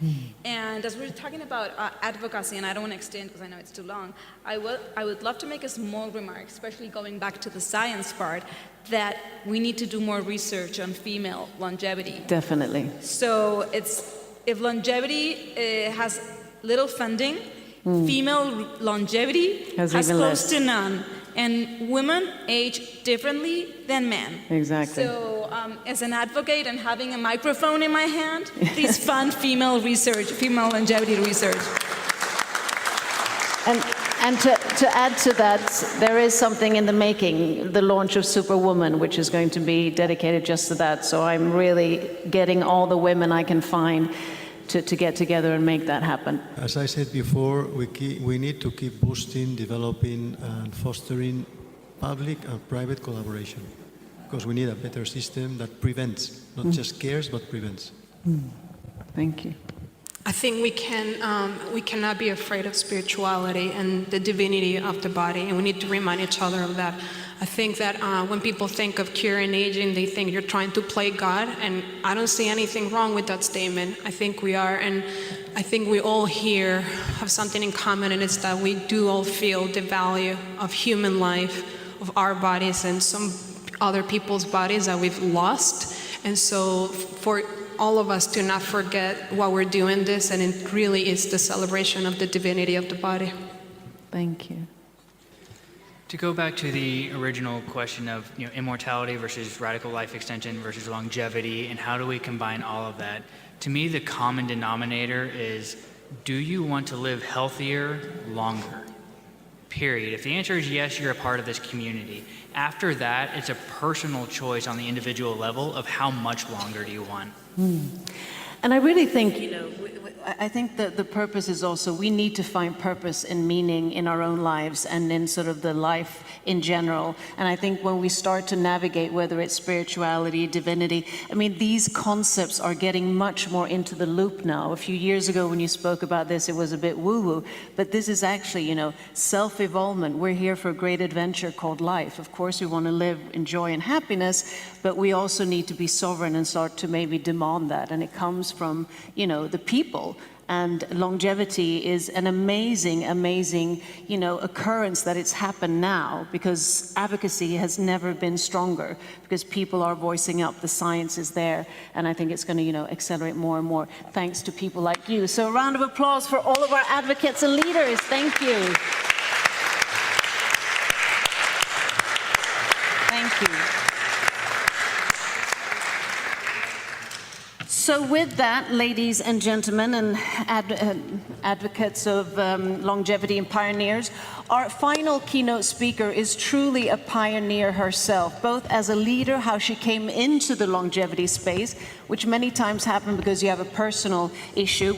And as we're talking about advocacy, and I don't want to extend because I know it's too long, I would love to make a small remark, especially going back to the science part, that we need to do more research on female longevity. Definitely. So if longevity has little funding, female longevity has close to none. And women age differently than men. Exactly. So as an advocate and having a microphone in my hand, please fund female research, female longevity research. And to add to that, there is something in the making, the launch of Superwoman, which is going to be dedicated just to that. So I'm really getting all the women I can find to get together and make that happen. As I said before, we need to keep boosting, developing, and fostering public and private collaboration, because we need a better system that prevents, not just cares, but prevents. Thank you. I think we cannot be afraid of spirituality and the divinity of the body, and we need to remind each other of that. I think that when people think of cure and aging, they think you're trying to play God, and I don't see anything wrong with that statement. I think we are, and I think we all here have something in common, and it's that we do all feel the value of human life, of our bodies, and some other people's bodies that we've lost. And so for all of us to not forget why we're doing this, and it really is the celebration of the divinity of the body. Thank you. To go back to the original question of immortality versus radical life extension versus longevity, and how do we combine all of that? To me, the common denominator is, do you want to live healthier longer? Period. If the answer is yes, you're a part of this community. After that, it's a personal choice on the individual level of how much longer do you want. And I really think, I think that the purpose is also, we need to find purpose and meaning in our own lives and in sort of the life in general. And I think when we start to navigate, whether it's spirituality, divinity, I mean, these concepts are getting much more into the loop now. A few years ago when you spoke about this, it was a bit woo-woo, but this is actually, self-evolvement. We're here for a great adventure called life. Of course, we want to live in joy and happiness, but we also need to be sovereign and start to maybe demand that. And it comes from, the people. And longevity is an amazing, amazing, occurrence that it's happened now, because advocacy has never been stronger, because people are voicing up, the science is there, and I think it's going to, accelerate more and more thanks to people like you. So a round of applause for all of our advocates and leaders. Thank you. Thank you. So with that, ladies and gentlemen, and advocates of longevity and pioneers, our final keynote speaker is truly a pioneer herself, both as a leader, how she came into the longevity space, which many times happen because you have a personal issue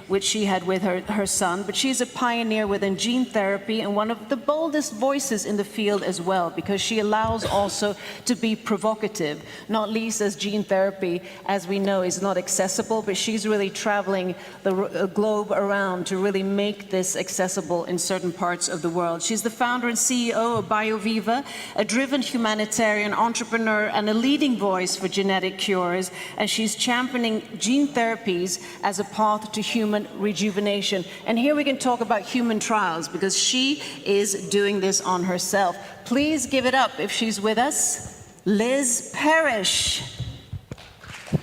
which she had with her son, but she's a pioneer within gene therapy and one of the boldest voices in the field as well, because she allows also to be provocative, not least as gene therapy, as we know, is not accessible, but she's really traveling the globe around to really make this accessible in certain parts of the world. She's the founder and CEO of BioViva, a driven humanitarian entrepreneur and a leading voice for genetic cures, and she's championing gene therapies as a path to human rejuvenation. And here we can talk about human trials, because she is doing this on herself. Please give it up, if she's with us, Liz Parrish.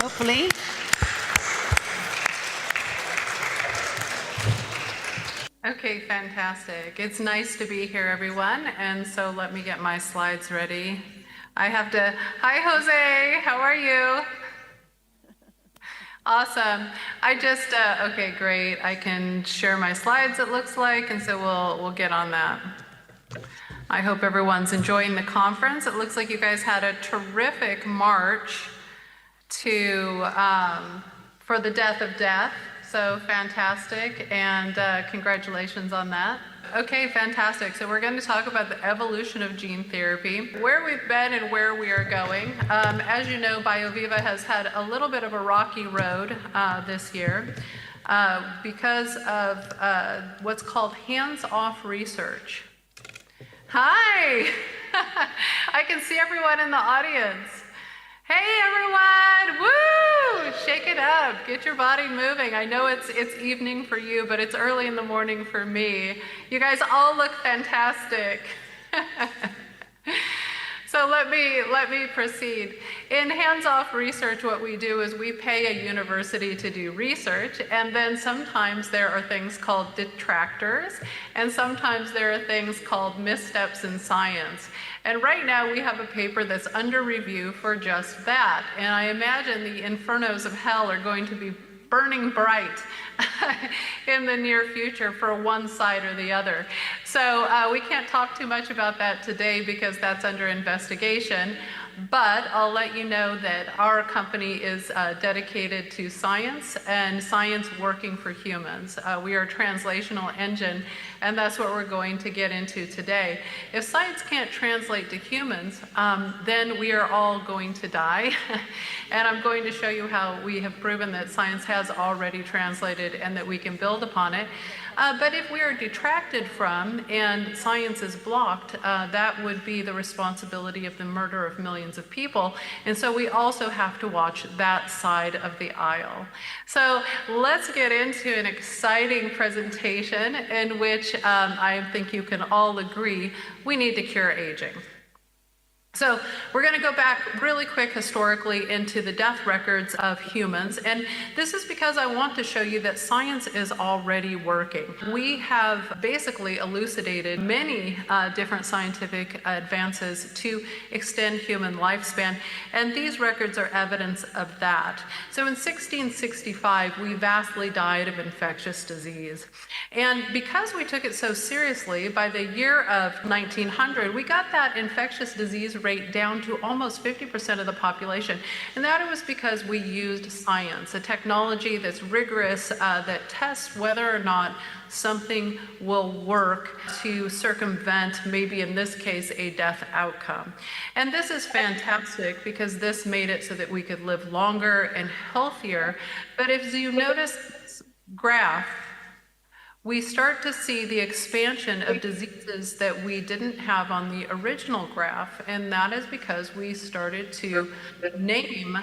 Hopefully. Okay, fantastic. It's nice to be here, everyone. And so let me get my slides ready. Hi, Jose, how are you? Awesome. Okay, great. I can share my slides, it looks like, and so we'll get on that. I hope everyone's enjoying the conference. It looks like you guys had a terrific march for the death of death. So fantastic, and congratulations on that. Okay, fantastic. So we're going to talk about the evolution of gene therapy, where we've been and where we are going. As you know, BioViva has had a little bit of a rocky road this year because of what's called hands-off research. Hi! I can see everyone in the audience. Hey everyone, woo! Shake it up, get your body moving. I know it's evening for you, but it's early in the morning for me. You guys all look fantastic. So let me proceed. In hands-off research, what we do is we pay a university to do research, and then sometimes there are things called detractors, and sometimes there are things called missteps in science. And right now we have a paper that's under review for just that. And I imagine the infernos of hell are going to be burning bright in the near future for one side or the other. So we can't talk too much about that today because that's under investigation. but I'll let you know that our company is dedicated to science and science working for humans. We are a translational engine, and that's what we're going to get into today. If science can't translate to humans, then we are all going to die. And I'm going to show you how we have proven that science has already translated and that we can build upon it. But if we are detracted from and science is blocked, that would be the responsibility of the murder of millions of people. And so we also have to watch that side of the aisle. So let's get into an exciting presentation in which I think you can all agree we need to cure aging. So we're going to go back really quick historically into the death records of humans, and this is because I want to show you that science is already working. We have basically elucidated many different scientific advances to extend human lifespan, and these records are evidence of that. So in 1665, we vastly died of infectious disease, and because we took it so seriously, by the year of 1900, we got that infectious disease rate down to almost 50% of the population. And that was because we used science, a technology that's rigorous, that tests whether or not something will work to circumvent, maybe in this case, a death outcome. And this is fantastic because this made it so that we could live longer and healthier. But if you notice this graph, we start to see the expansion of diseases that we didn't have on the original graph, and that is because we started to name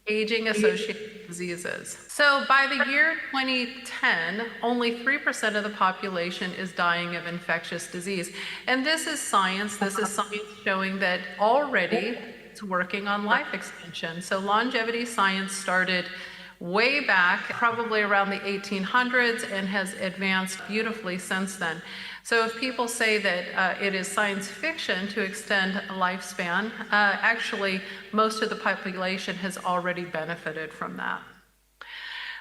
aging-associated diseases. So by the year 2010, only 3% of the population is dying of infectious disease. And this is science. This is science showing that already it's working on life extension. So longevity science started way back, probably around the 1800s, and has advanced beautifully since then. So if people say that it is science fiction to extend a lifespan, actually most of the population has already benefited from that.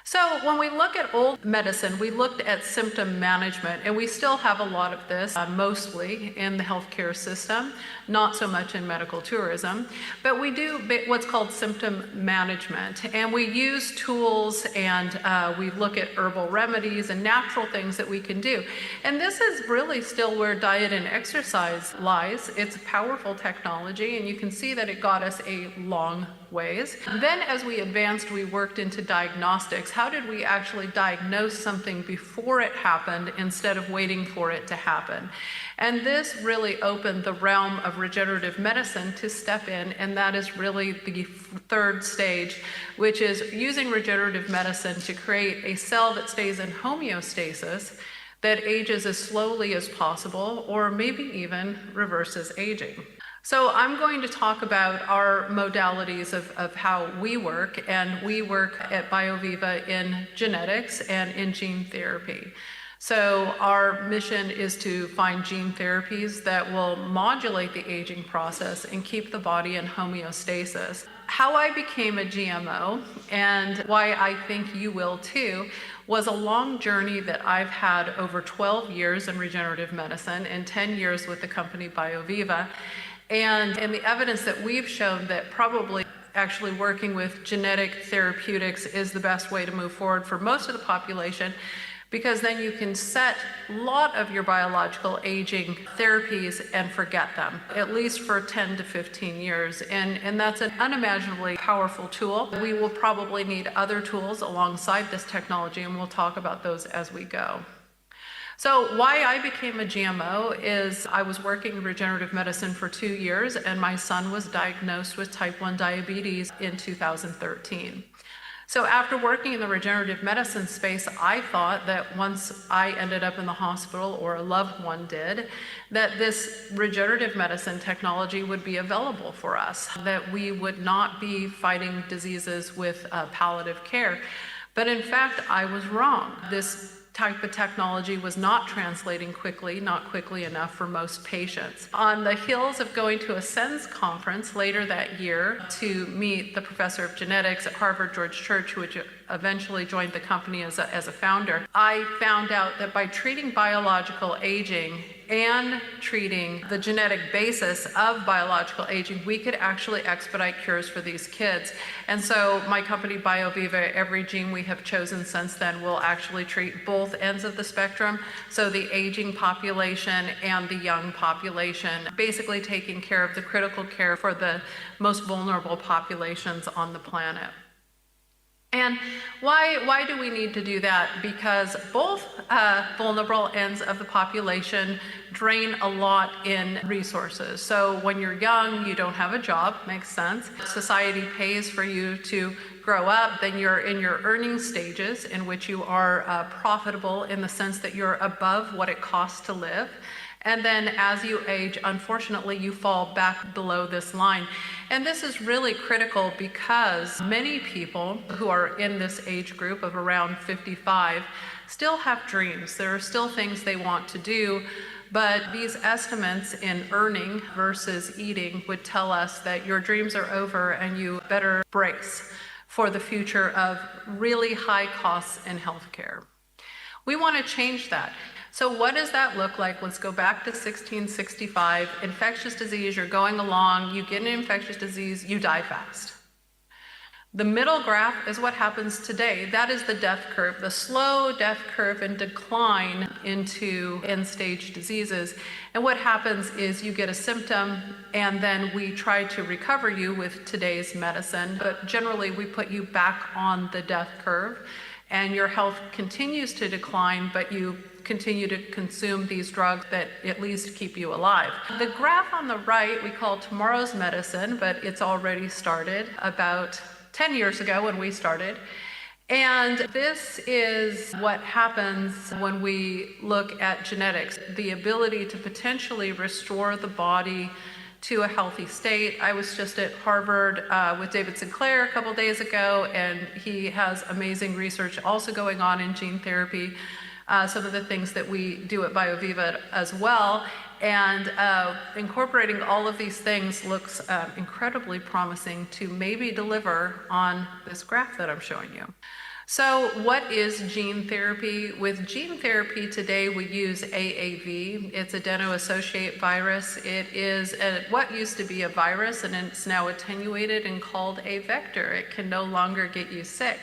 So when we look at old medicine, we looked at symptom management, and we still have a lot of this, mostly in the healthcare system, not so much in medical tourism, but we do what's called symptom management, and we use tools, and we look at herbal remedies and natural things that we can do. And this is really still where diet and exercise lies. It's a powerful technology, and you can see that it got us a long ways. Then as we advanced, we worked into diagnostics. How did we actually diagnose something before it happened instead of waiting for it to happen? And this really opened the realm of regenerative medicine to step in, and that is really the third stage, which is using regenerative medicine to create a cell that stays in homeostasis, that ages as slowly as possible, or maybe even reverses aging. So I'm going to talk about our modalities of how we work, and we work at BioViva in genetics and in gene therapy. So our mission is to find gene therapies that will modulate the aging process and keep the body in homeostasis. How I became a GMO, and why I think you will too, was a long journey that I've had over 12 years in regenerative medicine and 10 years with the company BioViva. And the evidence that we've shown that probably actually working with genetic therapeutics is the best way to move forward for most of the population, because then you can set a lot of your biological aging therapies and forget them, at least for 10 to 15 years. And that's an unimaginably powerful tool. We will probably need other tools alongside this technology, and we'll talk about those as we go. So why I became a GMO is I was working in regenerative medicine for 2 years, and my son was diagnosed with type 1 diabetes in 2013. So after working in the regenerative medicine space, I thought that once I ended up in the hospital, or a loved one did, that this regenerative medicine technology would be available for us, that we would not be fighting diseases with palliative care. But in fact, I was wrong. This type of technology was not translating quickly, not quickly enough for most patients. On the heels of going to a SENS conference later that year to meet the professor of genetics at Harvard, George Church, which eventually joined the company as a founder, I found out that by treating biological aging and treating the genetic basis of biological aging, we could actually expedite cures for these kids. And so my company BioViva, every gene we have chosen since then will actually treat both ends of the spectrum, so the aging population and the young population, basically taking care of the critical care for the most vulnerable populations on the planet. And why do we need to do that? Because both vulnerable ends of the population drain a lot in resources. So when you're young, you don't have a job, makes sense. Society pays for you to grow up, then you're in your earning stages in which you are profitable in the sense that you're above what it costs to live. And then as you age, unfortunately, you fall back below this line. And this is really critical because many people who are in this age group of around 55 still have dreams. There are still things they want to do, but these estimates in earning versus eating would tell us that your dreams are over and you better brace for the future of really high costs in healthcare. We want to change that. So what does that look like? Let's go back to 1665. Infectious disease, you're going along, you get an infectious disease, you die fast. The middle graph is what happens today. That is the death curve, the slow death curve and decline into end-stage diseases. And what happens is you get a symptom and then we try to recover you with today's medicine, but generally we put you back on the death curve and your health continues to decline, but you continue to consume these drugs that at least keep you alive. The graph on the right we call tomorrow's medicine, but it's already started about 10 years ago when we started. And this is what happens when we look at genetics, the ability to potentially restore the body to a healthy state. I was just at Harvard with David Sinclair a couple days ago, and he has amazing research also going on in gene therapy, some of the things that we do at BioViva as well. And incorporating all of these things looks incredibly promising to maybe deliver on this graph that I'm showing you. So what is gene therapy? With gene therapy today, we use AAV. It's adeno-associated virus. It is what used to be a virus, and it's now attenuated and called a vector. It can no longer get you sick.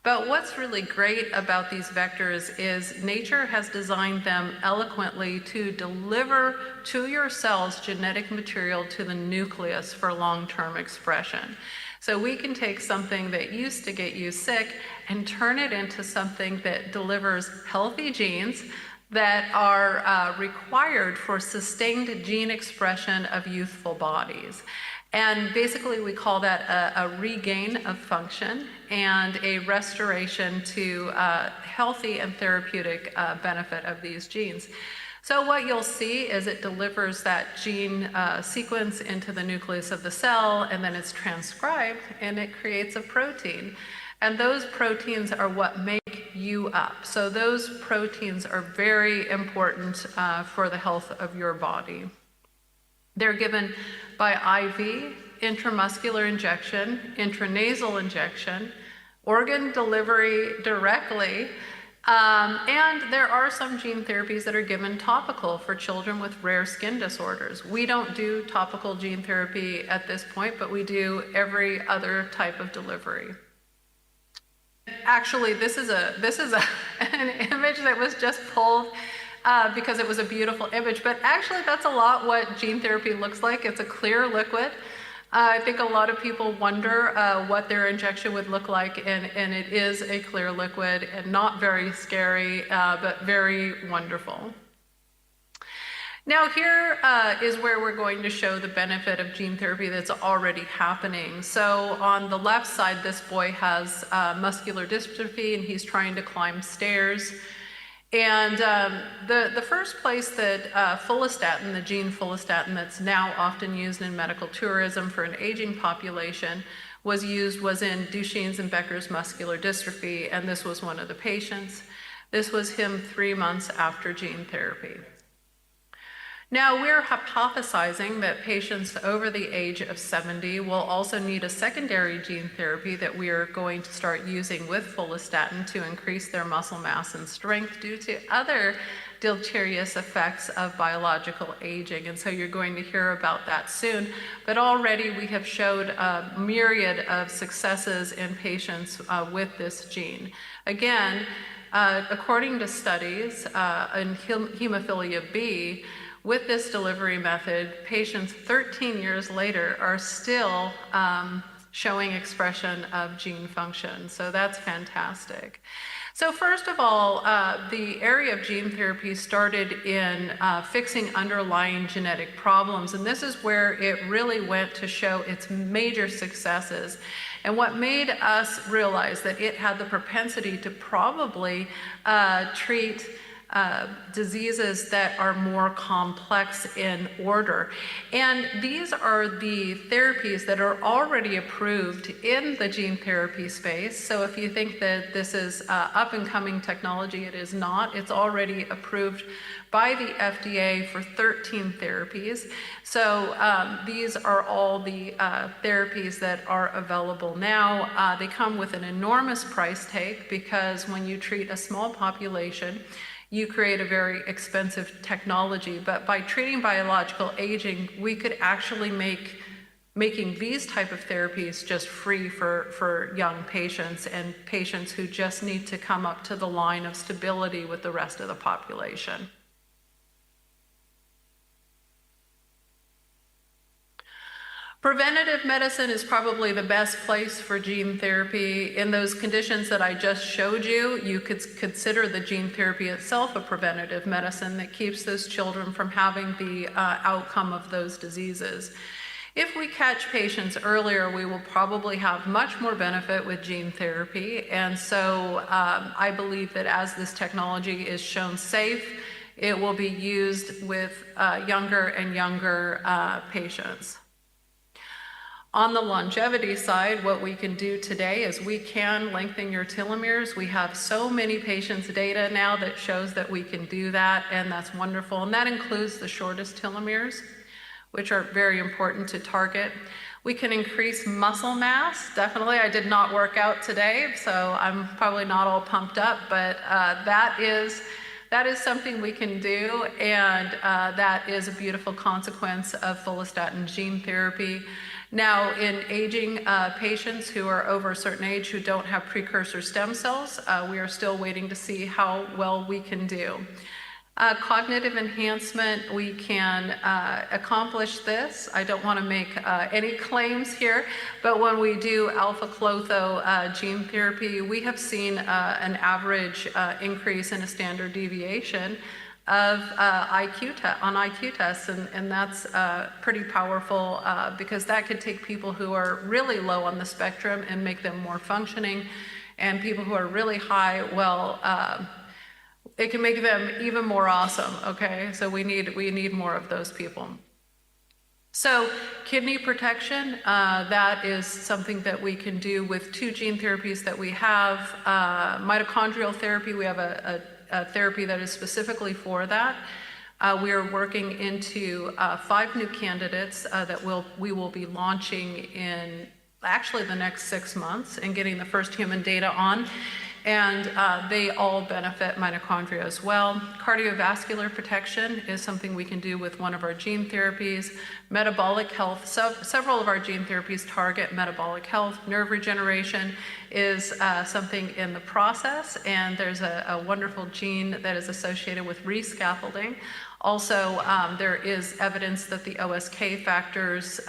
But what's really great about these vectors is nature has designed them eloquently to deliver to your cells genetic material to the nucleus for long-term expression. So we can take something that used to get you sick and turn it into something that delivers healthy genes that are required for sustained gene expression of youthful bodies. And basically we call that a regain of function and a restoration to healthy and therapeutic benefit of these genes. So what you'll see is it delivers that gene sequence into the nucleus of the cell, and then it's transcribed and it creates a protein. And those proteins are what make you up. So those proteins are very important for the health of your body. They're given by IV, intramuscular injection, intranasal injection, organ delivery directly, and there are some gene therapies that are given topical for children with rare skin disorders. We don't do topical gene therapy at this point, but we do every other type of delivery. Actually, this is an image that was just pulled because it was a beautiful image, but actually that's a lot what gene therapy looks like. It's a clear liquid. I think a lot of people wonder what their injection would look like, and it is a clear liquid, and not very scary, but very wonderful. Now here is where we're going to show the benefit of gene therapy that's already happening. So on the left side, this boy has muscular dystrophy, and he's trying to climb stairs. And the first place that follistatin, the gene follistatin that's now often used in medical tourism for an aging population, was in Duchenne's and Becker's muscular dystrophy, and this was one of the patients. This was him 3 months after gene therapy. Now, we're hypothesizing that patients over the age of 70 will also need a secondary gene therapy that we are going to start using with follistatin to increase their muscle mass and strength due to other deleterious effects of biological aging. And so you're going to hear about that soon. But already we have showed a myriad of successes in patients with this gene. Again, according to studies in hemophilia B, with this delivery method, patients 13 years later are still showing expression of gene function. So that's fantastic. So first of all, the area of gene therapy started in fixing underlying genetic problems, and this is where it really went to show its major successes. And what made us realize that it had the propensity to probably treat diseases that are more complex in order. And these are the therapies that are already approved in the gene therapy space. So if you think that this is up and coming technology, it is not. It's already approved by the FDA for 13 therapies. So these are all the therapies that are available now. They come with an enormous price tag because when you treat a small population, you create a very expensive technology. But by treating biological aging, we could actually making these type of therapies just free for young patients and patients who just need to come up to the line of stability with the rest of the population. Preventative medicine is probably the best place for gene therapy. In those conditions that I just showed you, you could consider the gene therapy itself a preventative medicine that keeps those children from having the outcome of those diseases. If we catch patients earlier, we will probably have much more benefit with gene therapy. And so I believe that as this technology is shown safe, it will be used with younger and younger patients. On the longevity side, what we can do today is we can lengthen your telomeres. We have so many patients' data now that shows that we can do that, and that's wonderful. And that includes the shortest telomeres, which are very important to target. We can increase muscle mass, definitely. I did not work out today, so I'm probably not all pumped up, but that is something we can do, and that is a beautiful consequence of follistatin gene therapy. Now, in aging patients who are over a certain age who don't have precursor stem cells, we are still waiting to see how well we can do. Cognitive enhancement, we can accomplish this. I don't want to make any claims here, but when we do alpha-klotho gene therapy, we have seen an average increase in a standard deviation of IQ tests, and that's pretty powerful because that could take people who are really low on the spectrum and make them more functioning, and people who are really high, well, it can make them even more awesome, okay? So we need more of those people. So kidney protection, that is something that we can do with 2 gene therapies that we have. Mitochondrial therapy, we have a therapy that is specifically for that. We are working into 5 new candidates that we will be launching in actually the next 6 months and getting the first human data on. And they all benefit mitochondria as well. Cardiovascular protection is something we can do with one of our gene therapies. Metabolic health, several of our gene therapies target metabolic health. Nerve regeneration is something in the process, and there's a wonderful gene that is associated with rescaffolding. Also, there is evidence that the OSK factors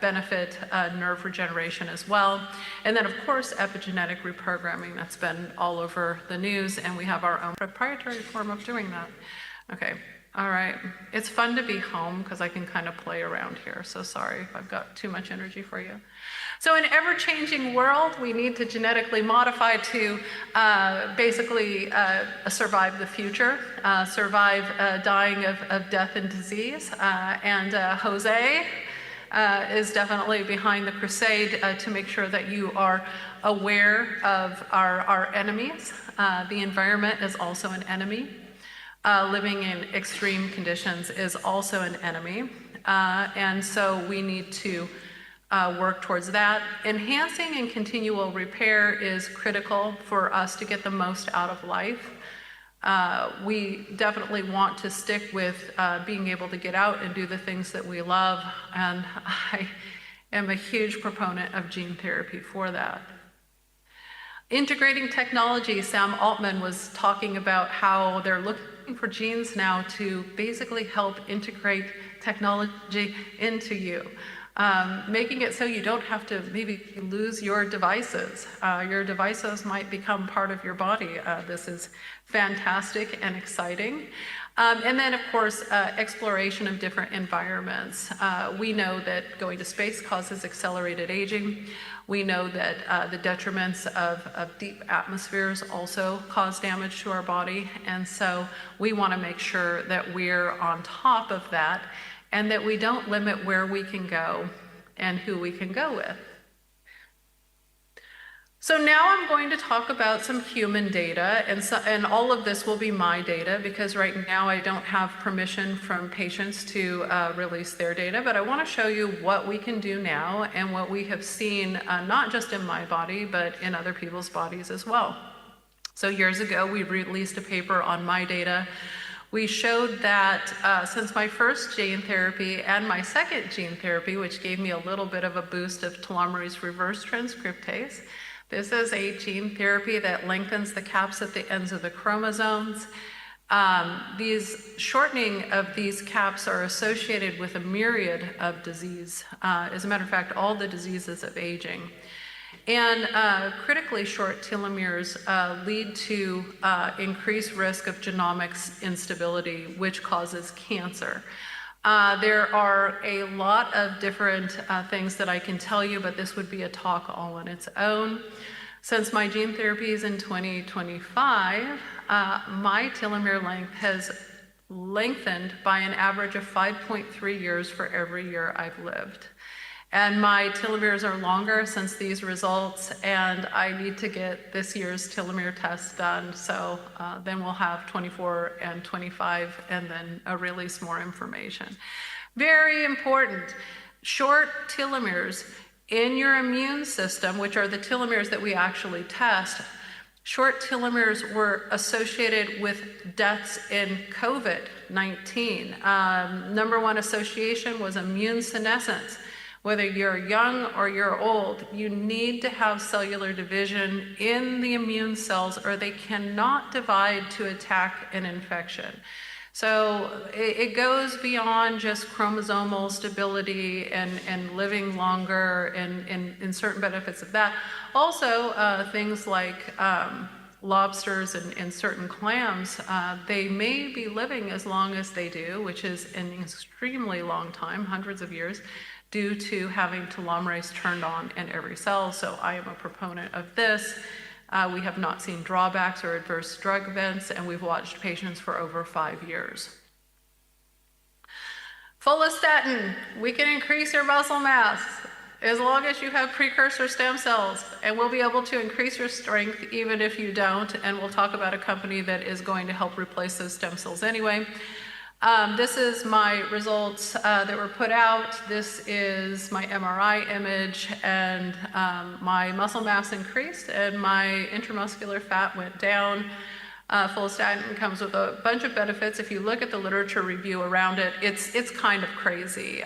benefit nerve regeneration as well. And then, of course, epigenetic reprogramming, that's been all over the news, and we have our own proprietary form of doing that. Okay, all right. It's fun to be home because I can kind of play around here, so sorry if I've got too much energy for you. So in an ever-changing world, we need to genetically modify to basically survive the future, survive dying of death and disease. And Jose is definitely behind the crusade to make sure that you are aware of our enemies. The environment is also an enemy. Living in extreme conditions is also an enemy. And so we need to work towards that. Enhancing and continual repair is critical for us to get the most out of life. We definitely want to stick with being able to get out and do the things that we love, and I am a huge proponent of gene therapy for that. Integrating technology, Sam Altman was talking about how they're looking for genes now to basically help integrate technology into you. Making it so you don't have to maybe lose your devices. Your devices might become part of your body. This is fantastic and exciting. And then, of course, exploration of different environments. We know that going to space causes accelerated aging. We know that the detriments of deep atmospheres also cause damage to our body. And so we want to make sure that we're on top of that and that we don't limit where we can go and who we can go with. So now I'm going to talk about some human data, and all of this will be my data because right now I don't have permission from patients to release their data, but I want to show you what we can do now and what we have seen, not just in my body, but in other people's bodies as well. So years ago, we released a paper on my data. We showed that since my first gene therapy and my second gene therapy, which gave me a little bit of a boost of telomerase reverse transcriptase, this is a gene therapy that lengthens the caps at the ends of the chromosomes. These shortening of these caps are associated with a myriad of disease. As a matter of fact, all the diseases of aging. And critically short telomeres lead to increased risk of genomics instability, which causes cancer. There are a lot of different things that I can tell you, but this would be a talk all on its own. Since my gene therapy is in 2025, my telomere length has lengthened by an average of 5.3 years for every year I've lived. And my telomeres are longer since these results, and I need to get this year's telomere test done. So then we'll have 24 and 25, and then release more information. Very important, short telomeres in your immune system, which are the telomeres that we actually test. Short telomeres were associated with deaths in COVID-19. Number one association was immune senescence. Whether you're young or you're old, you need to have cellular division in the immune cells or they cannot divide to attack an infection. So it goes beyond just chromosomal stability and living longer and certain benefits of that. Also, things like lobsters and certain clams, they may be living as long as they do, which is an extremely long time, hundreds of years, due to having telomerase turned on in every cell. So I am a proponent of this. We have not seen drawbacks or adverse drug events, and we've watched patients for over 5 years. Follistatin, we can increase your muscle mass as long as you have precursor stem cells, and we'll be able to increase your strength even if you don't, and we'll talk about a company that is going to help replace those stem cells anyway. This is my results that were put out. This is my MRI image, and my muscle mass increased and my intramuscular fat went down. Follistatin comes with a bunch of benefits. If you look at the literature review around it, it's kind of crazy.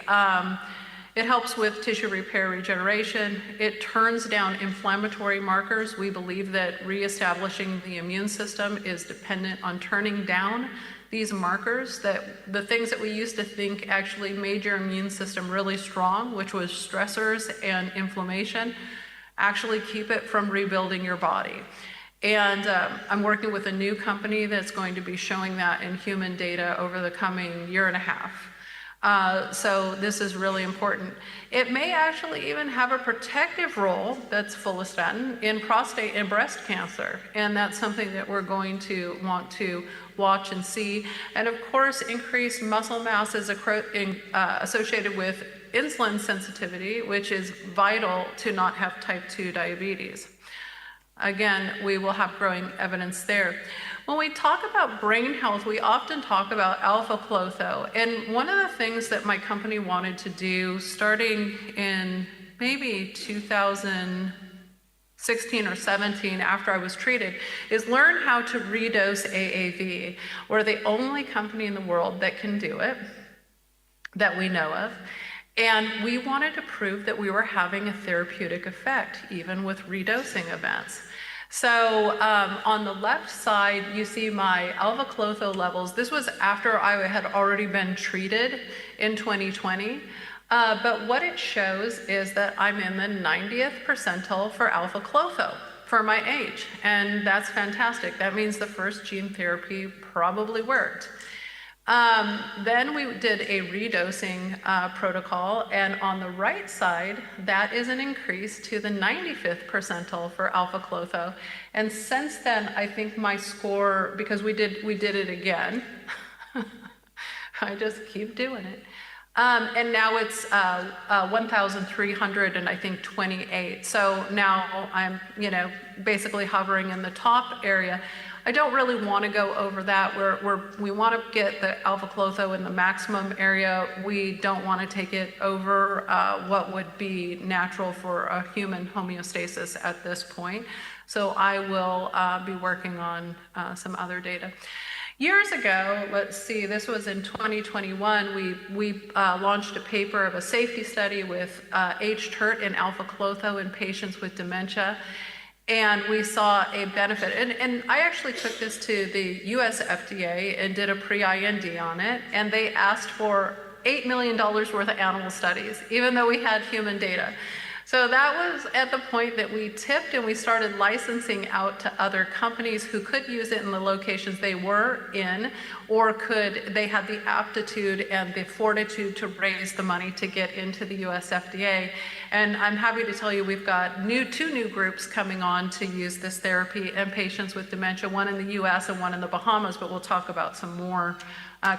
It helps with tissue repair regeneration. It turns down inflammatory markers. We believe that reestablishing the immune system is dependent on turning down these markers, that the things that we used to think actually made your immune system really strong, which was stressors and inflammation, actually keep it from rebuilding your body. And I'm working with a new company that's going to be showing that in human data over the coming year and a half. So this is really important. It may actually even have a protective role, that's follistatin, in prostate and breast cancer. And that's something that we're going to want to watch and see. And of course, increased muscle mass is associated with insulin sensitivity, which is vital to not have type 2 diabetes. Again, we will have growing evidence there. When we talk about brain health, we often talk about alpha-klotho. And one of the things that my company wanted to do, starting in maybe 2006 16 or 17 after I was treated, is learn how to redose AAV. We're the only company in the world that can do it, that we know of. And we wanted to prove that we were having a therapeutic effect, even with redosing events. So on the left side, you see my alpha-klotho levels. This was after I had already been treated in 2020. But what it shows is that I'm in the 90th percentile for alpha-klotho for my age. And that's fantastic. That means the first gene therapy probably worked. Then we did a redosing protocol, and on the right side, that is an increase to the 95th percentile for alpha-klotho. And since then, I think my score, because we did it again, I just keep doing it. And now it's 1,300 and I think 28. So now I'm, basically hovering in the top area. I don't really want to go over that. We want to get the alpha-klotho in the maximum area. We don't want to take it over what would be natural for a human homeostasis at this point. So I will be working on some other data. Years ago, let's see, this was in 2021, we launched a paper of a safety study with H-TERT and alpha-klotho in patients with dementia. And we saw a benefit. And I actually took this to the US FDA and did a pre-IND on it. And they asked for $8 million worth of animal studies, even though we had human data. So that was at the point that we tipped and we started licensing out to other companies who could use it in the locations they were in, or they had the aptitude and the fortitude to raise the money to get into the US FDA. And I'm happy to tell you we've got two new groups coming on to use this therapy in patients with dementia, one in the US and one in the Bahamas, but we'll talk about some more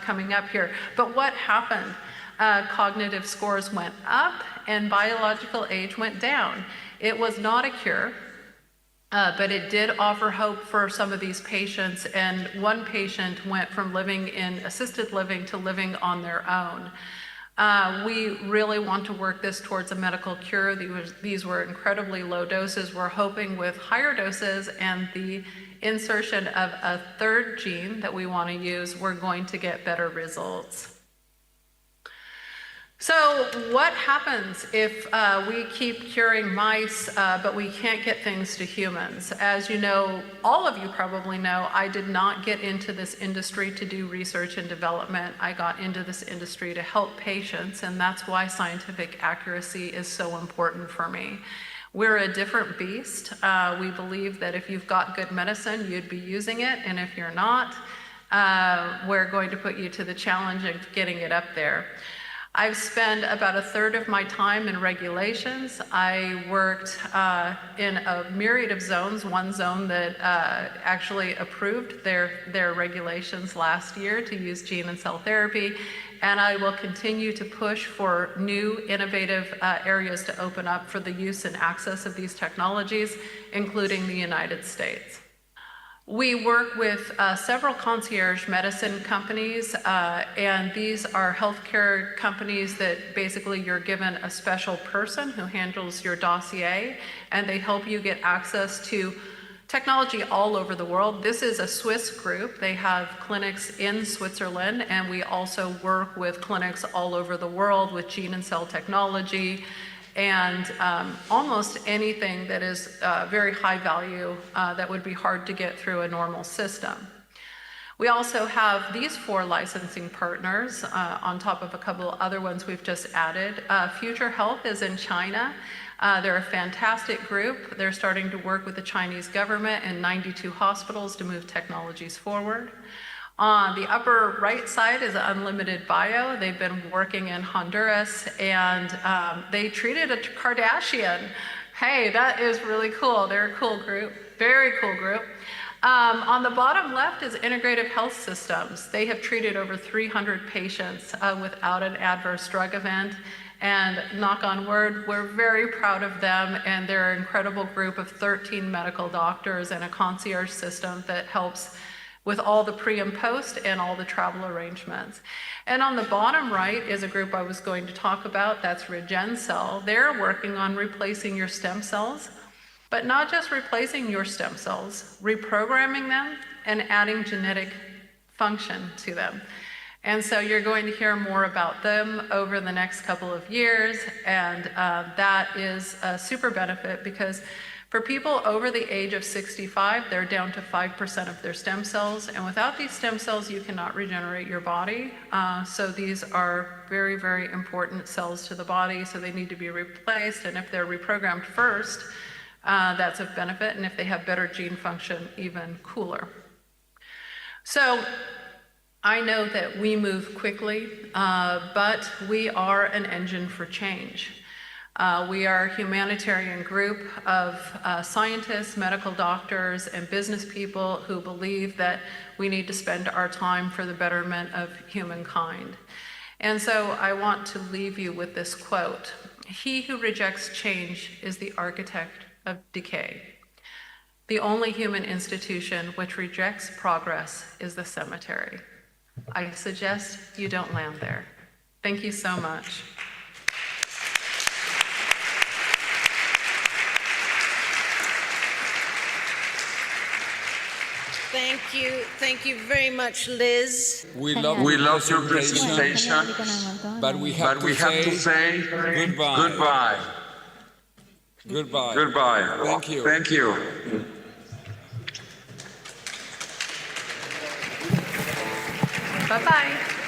coming up here. But what happened? Cognitive scores went up and biological age went down. It was not a cure, but it did offer hope for some of these patients. And one patient went from living in assisted living to living on their own. We really want to work this towards a medical cure. These were incredibly low doses. We're hoping with higher doses and the insertion of a third gene that we want to use, we're going to get better results. So what happens if we keep curing mice, but we can't get things to humans? As you know, all of you probably know, I did not get into this industry to do research and development. I got into this industry to help patients, and that's why scientific accuracy is so important for me. We're a different beast. We believe that if you've got good medicine, you'd be using it, and if you're not, we're going to put you to the challenge of getting it up there. I've spent about a third of my time in regulations. I worked in a myriad of zones, one zone that actually approved their regulations last year to use gene and cell therapy, and I will continue to push for new innovative areas to open up for the use and access of these technologies, including the United States. We work with several concierge medicine companies, and these are healthcare companies that basically you're given a special person who handles your dossier, and they help you get access to technology all over the world. This is a Swiss group. They have clinics in Switzerland, and we also work with clinics all over the world with gene and cell technology, and almost anything that is very high value that would be hard to get through a normal system. We also have these 4 licensing partners on top of a couple of other ones we've just added. Future Health is in China. They're a fantastic group. They're starting to work with the Chinese government and 92 hospitals to move technologies forward. On the upper right side is Unlimited Bio. They've been working in Honduras, and they treated a Kardashian. Hey, that is really cool. They're a cool group, very cool group. On the bottom left is Integrative Health Systems. They have treated over 300 patients without an adverse drug event. And knock on wood, we're very proud of them, and they're an incredible group of 13 medical doctors and a concierge system that helps with all the pre and post and all the travel arrangements. And on the bottom right is a group I was going to talk about, that's RegenCell. They're working on replacing your stem cells. But not just replacing your stem cells, reprogramming them and adding genetic function to them. And so you're going to hear more about them over the next couple of years, and that is a super benefit because for people over the age of 65, they're down to 5% of their stem cells, and without these stem cells, you cannot regenerate your body. So these are very, very important cells to the body, so they need to be replaced, and if they're reprogrammed first, that's of benefit, and if they have better gene function, even cooler. So I know that we move quickly, but we are an engine for change. We are a humanitarian group of scientists, medical doctors, and business people who believe that we need to spend our time for the betterment of humankind. And so I want to leave you with this quote: "He who rejects change is the architect of decay. The only human institution which rejects progress is the cemetery." I suggest you don't land there. Thank you so much. Thank you very much, Liz. We love your presentation, but we have to say goodbye. Goodbye. Thank you. Thank you. Bye-bye.